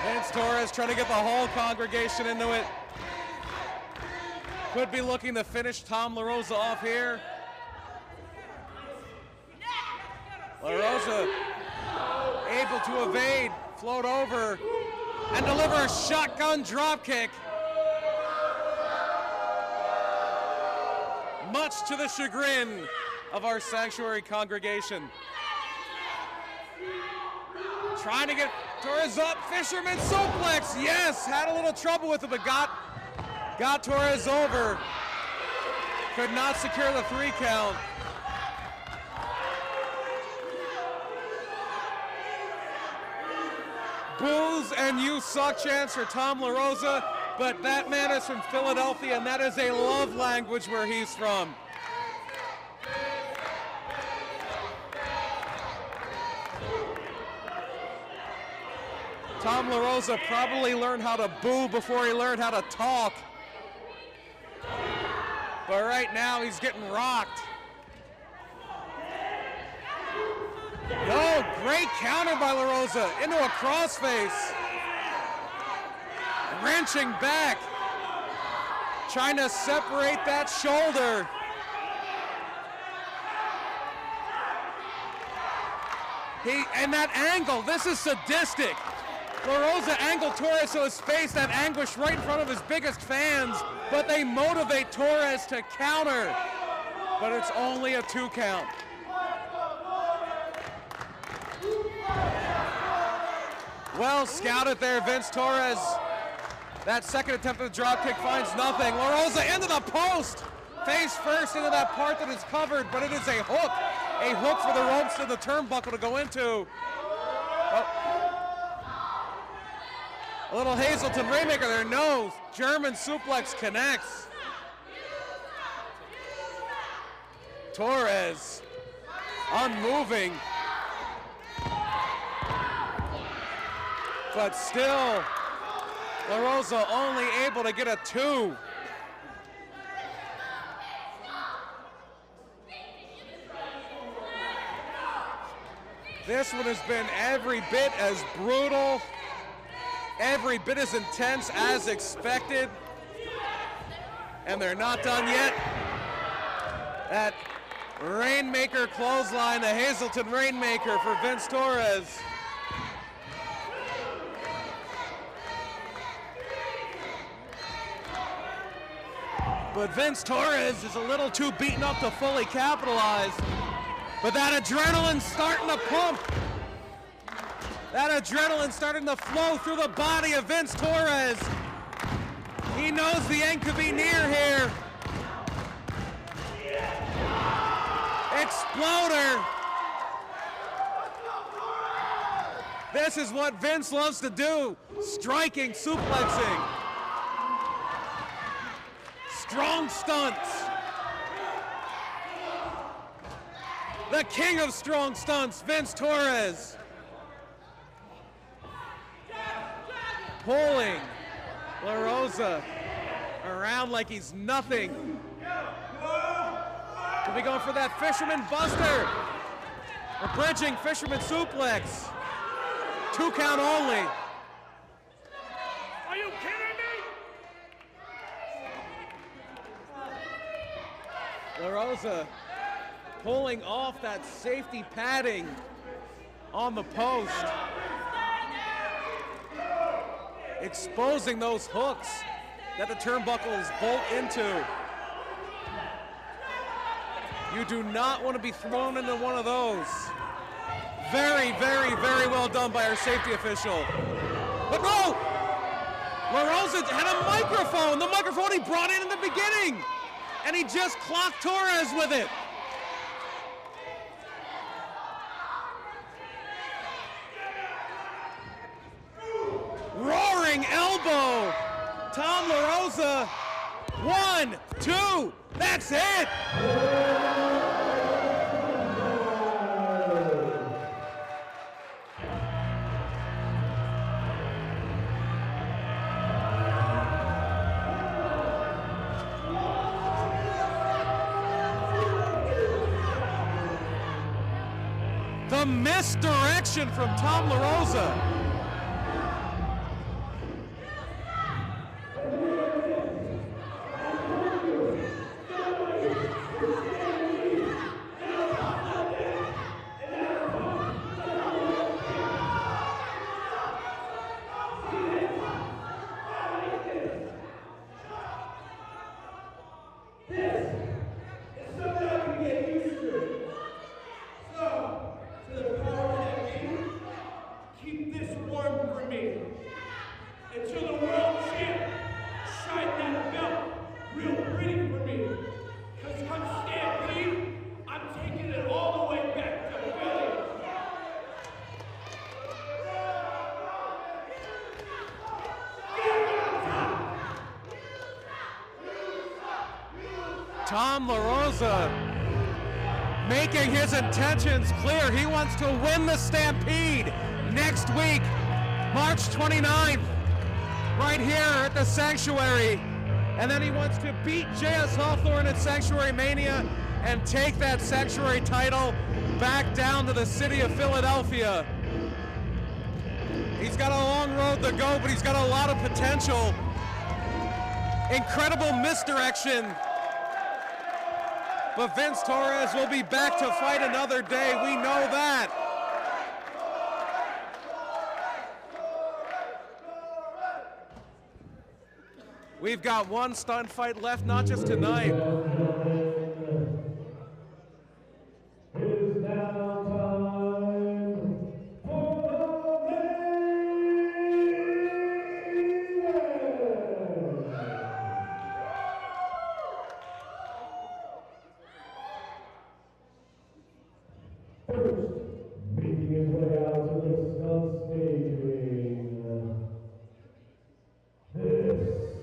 Vince Torres trying to get the whole congregation into it. Could be looking to finish Tom LaRosa off here. LaRosa able to evade, float over, and deliver a shotgun dropkick. Much to the chagrin of our Sanctuary congregation. Trying to get Torres up, fisherman suplex, yes, had a little trouble with it, but got Torres over. Could not secure the 3 count. Boos and you suck chance for Tom LaRosa, but that man is from Philadelphia, and that is a love language where he's from. Tom LaRosa probably learned how to boo before he learned how to talk. But right now he's getting rocked. Oh, great counter by LaRosa into a crossface. Wrenching back. Trying to separate that shoulder. And that angle, this is sadistic. LaRosa angled Torres to his face, that anguish right in front of his biggest fans, but they motivate Torres to counter. But it's only a 2 count. Well scouted there, Vince Torres. That second attempt at the drop kick finds nothing. LaRosa into the post. Face first into that part that is covered, but it is a hook. A hook for the ropes to the turnbuckle to go into. Oh. A little Hazleton Rainmaker there, no. German suplex connects. Torres, unmoving. But still, LaRosa only able to get a 2. This one has been every bit as brutal, every bit as intense as expected. And they're not done yet. That Rainmaker clothesline, the Hazleton Rainmaker for Vince Torres. But Vince Torres is a little too beaten up to fully capitalize. But that adrenaline's starting to pump. That adrenaline starting to flow through the body of Vince Torres. He knows the end could be near here. Exploder. This is what Vince loves to do. Striking, suplexing. Strong stunts. The king of strong stunts, Vince Torres. Pulling LaRosa around like he's nothing. We'll be going for that Fisherman Buster. A bridging Fisherman suplex. 2 count only. Are you kidding me? LaRosa pulling off that safety padding on the post. Exposing those hooks that the turnbuckles bolt into. You do not want to be thrown into one of those. Very, very, very well done by our safety official. But no! LaRosa had a microphone, the microphone he brought in the beginning, and he just clocked Torres with it. Roaring elbow. Tom LaRosa. 1, 2. That's it. The misdirection from Tom LaRosa. Until the world champ shine that belt real pretty for me. Because Tom LaRosa making his intentions clear. He wants to win the Stampede next week, March 29th, right here at the Sanctuary. And then he wants to beat J.S. Hawthorne at Sanctuary Mania and take that Sanctuary title back down to the city of Philadelphia. He's got a long road to go, but he's got a lot of potential. Incredible misdirection. But Vince Torres will be back to fight another day. We know that. We've got one stunt fight left, not just tonight. Making his way out to the stunt stage ring. This is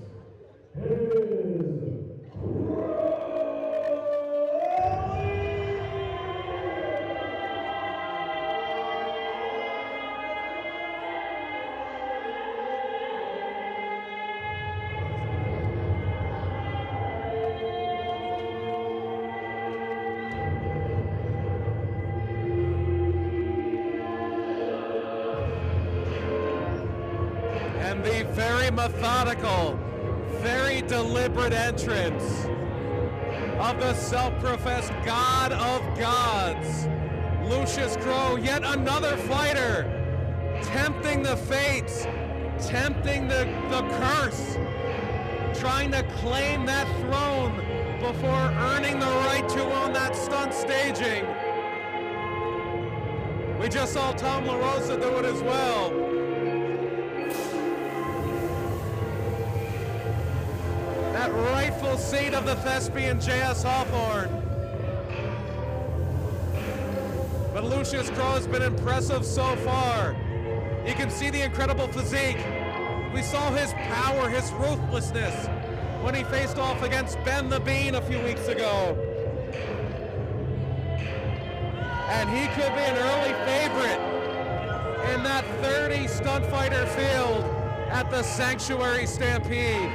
and the very methodical, very deliberate entrance of the self-professed God of Gods, Lucius Crowe, yet another fighter, tempting the fates, tempting the curse, trying to claim that throne before earning the right to own that stunt staging. We just saw Tom LaRosa do it as well. That rightful seat of the thespian J.S. Hawthorne. But Lucius Crowe has been impressive so far. You can see the incredible physique. We saw his power, his ruthlessness when he faced off against Ben the Bean a few weeks ago. And he could be an early favorite in that 30 stunt fighter field at the Sanctuary Stampede.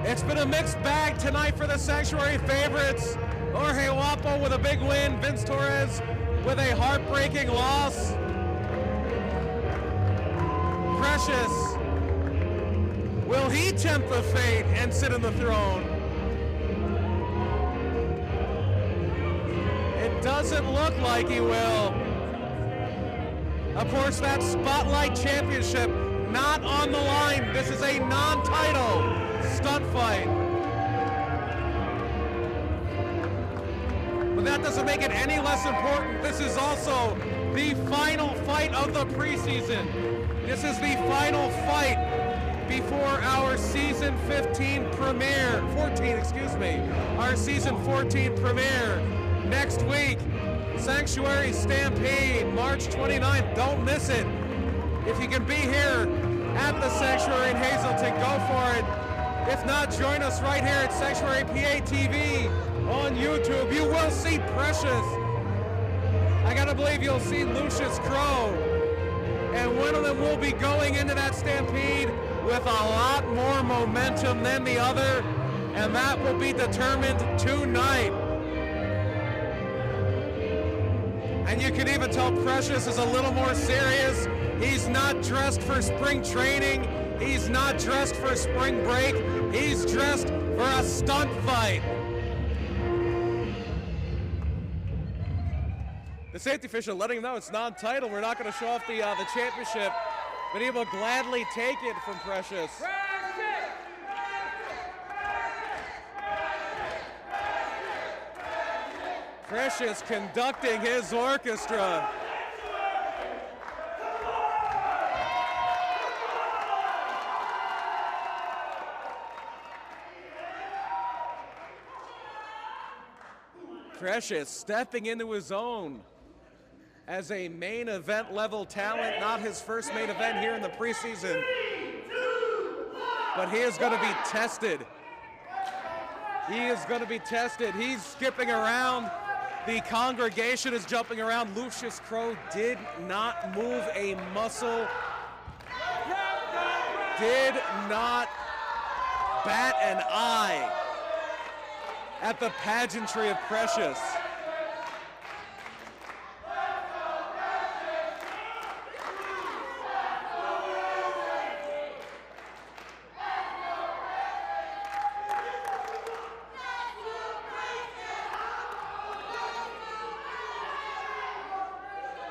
It's been a mixed bag tonight for the Sanctuary favorites. Jorge Wapo with a big win, Vince Torres with a heartbreaking loss. Precious, will he tempt the fate and sit on the throne? It doesn't look like he will. Of course, that Spotlight Championship not on the line. This is a non-title stunt fight. But that doesn't make it any less important. This is also the final fight of the preseason. This is the final fight before our season 14 premiere, our season 14 premiere next week. Sanctuary Stampede, March 29th. Don't miss it. If you can be here at the Sanctuary in Hazleton, go for it. If not, join us right here at SanctuaryPAtv on YouTube. You will see Precious. I gotta believe you'll see Lucius Crowe. And one of them will be going into that Stampede with a lot more momentum than the other, and that will be determined tonight. And you can even tell Precious is a little more serious. He's not dressed for spring training. He's not dressed for spring break. He's dressed for a stunt fight. The safety official letting him know it's non-title. We're not going to show off the championship, but he will gladly take it from Precious. Precious conducting his orchestra. Precious stepping into his own as a main event level talent, not his first main event here in the preseason, but he is going to be tested. He is going to be tested. He's skipping around. The congregation is jumping around. Lucius Crowe did not move a muscle, did not bat an eye at the pageantry of Precious.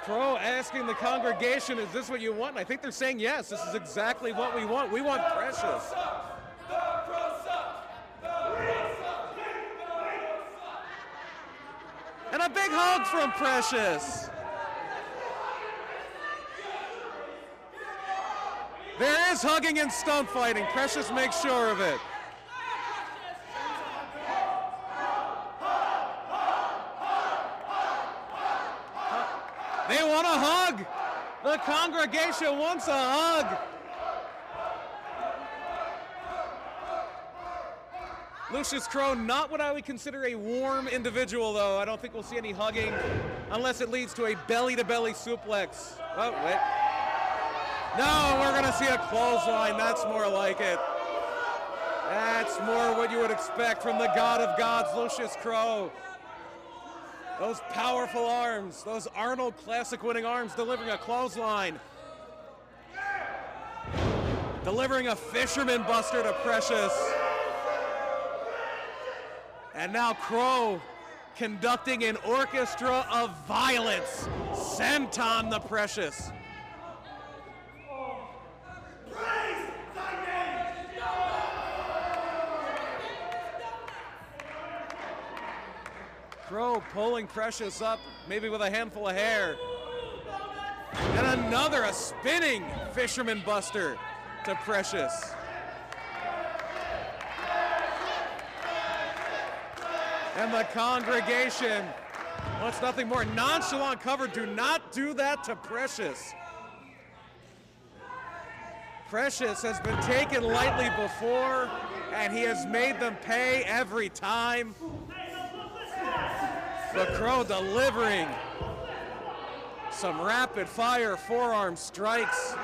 Crowe asking the congregation, is this what you want? And I think they're saying yes, this is exactly what we want. We want Precious. And a big hug from Precious. There is hugging and stunt fighting. Precious makes sure of it. They want a hug. The congregation wants a hug. Lucius Crowe, not what I would consider a warm individual, though. I don't think we'll see any hugging unless it leads to a belly-to-belly suplex. Oh, wait. No, we're going to see a clothesline. That's more like it. That's more what you would expect from the God of Gods, Lucius Crowe. Those powerful arms, those Arnold Classic winning arms, delivering a clothesline. Delivering a fisherman buster to Precious. And now Crowe conducting an orchestra of violence. Senton the Precious. Crowe pulling Precious up, maybe with a handful of hair. And another, a spinning fisherman buster to Precious. And the congregation wants nothing more. Nonchalant cover, do not do that to Precious. Precious has been taken lightly before, and he has made them pay every time. But Crowe delivering some rapid fire forearm strikes.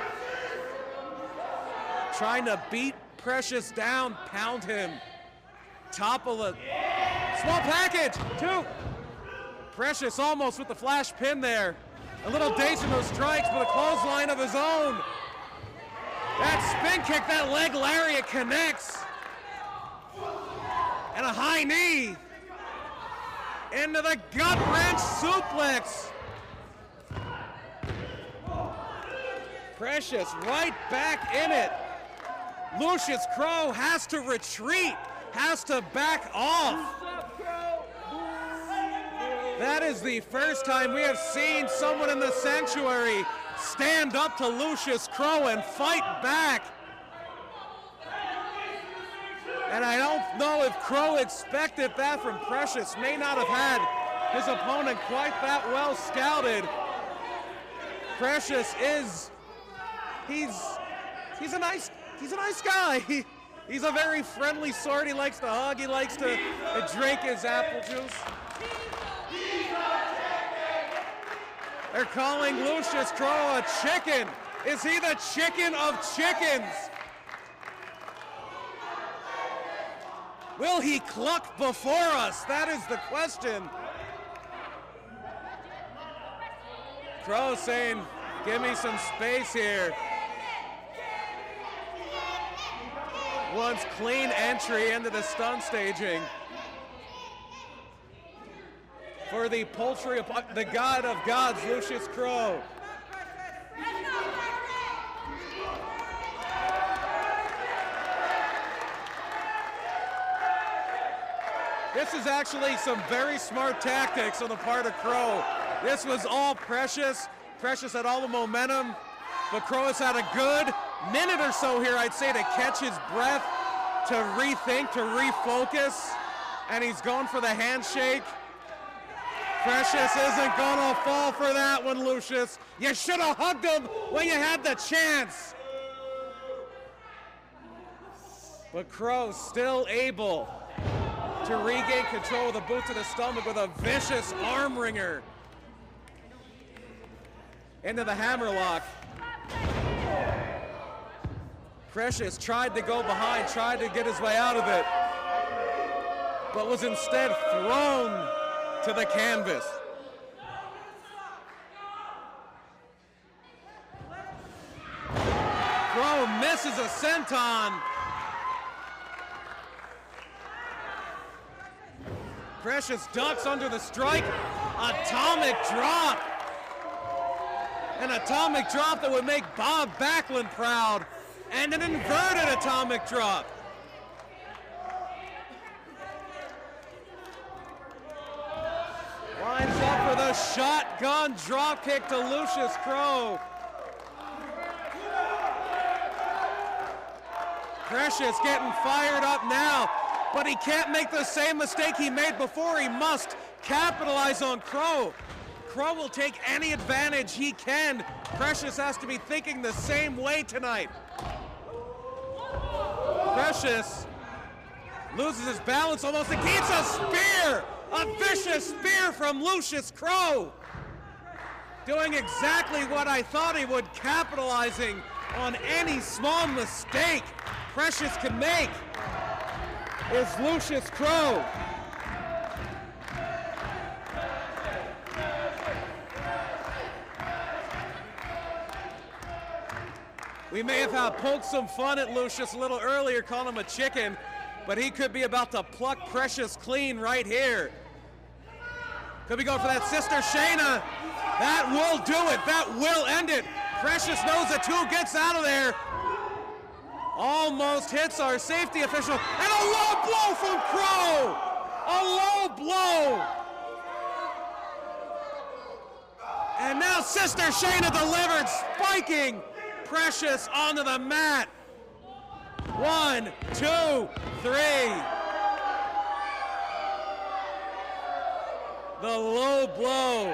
Trying to beat Precious down, pound him. Topple a small package, two. Precious almost with the flash pin there. A little dazed from those strikes, but a clothesline of his own. That spin kick, that leg lariat connects. And a high knee. Into the gut wrench suplex. Precious right back in it. Lucius Crowe has to retreat, has to back off. That is the first time we have seen someone in the Sanctuary stand up to Lucius Crowe and fight back. And I don't know if Crowe expected that from Precious. May not have had his opponent quite that well scouted. Precious is, he's a nice guy. He's a very friendly sort. He likes to hug. He likes to drink his apple juice. They're calling Lucius Crowe a chicken. Is he the chicken of chickens? Will he cluck before us? That is the question. Crowe saying, give me some space here. Wants clean entry into the stunt staging. For the poultry, the God of Gods, Lucius Crowe. This is actually some very smart tactics on the part of Crow. This was all Precious. Precious had all the momentum, but Crow has had a good minute or so here, I'd say, to catch his breath, to rethink, to refocus, and he's going for the handshake. Precious isn't gonna fall for that one, Lucius. You should have hugged him when you had the chance. But Crow still able to regain control of the boot to the stomach with a vicious arm wringer. Into the hammerlock. Precious tried to go behind, tried to get his way out of it, but was instead thrown to the canvas. Crow misses a senton. Precious ducks under the strike. Atomic drop. An atomic drop that would make Bob Backlund proud. And an inverted atomic drop. Lines up for the shotgun drop kick to Lucius Crow. Precious getting fired up now, but he can't make the same mistake he made before. He must capitalize on Crow. Crow will take any advantage he can. Precious has to be thinking the same way tonight. Precious loses his balance almost and keeps a spear! A vicious spear from Lucius Crow! Doing exactly what I thought he would, capitalizing on any small mistake Precious can make, is Lucius Crow. We may have poked some fun at Lucius a little earlier, calling him a chicken, but he could be about to pluck Precious clean right here. Could be going for that Sister Shayna. That will do it. That will end it. Precious knows the two, gets out of there. Almost hits our safety official. And a low blow from Crow. A low blow. And now Sister Shayna delivered, spiking Precious onto the mat. 1, 2, 3. The low blow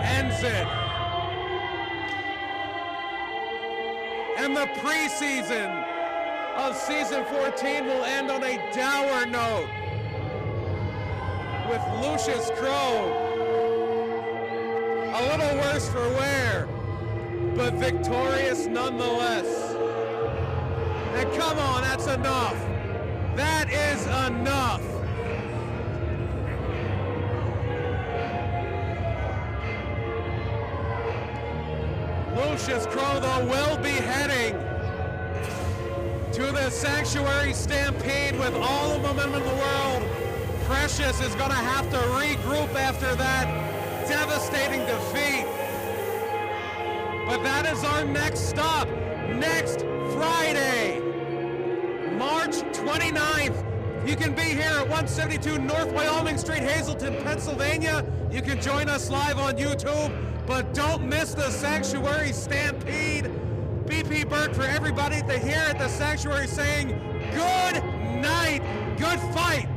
ends it. And the preseason of season 14 will end on a dour note with Lucius Crow a little worse for wear, but victorious nonetheless. And come on, that's enough. That is enough. Lucius Crow, though, will be heading to the Sanctuary Stampede with all the momentum in the world. Precious is going to have to regroup after that devastating defeat. But that is our next stop. Next Friday, March 29th. You can be here at 172 North Wyoming Street, Hazleton, Pennsylvania. You can join us live on YouTube, but don't miss the Sanctuary Stampede. BP Burke for everybody here at the Sanctuary saying good night, good fight.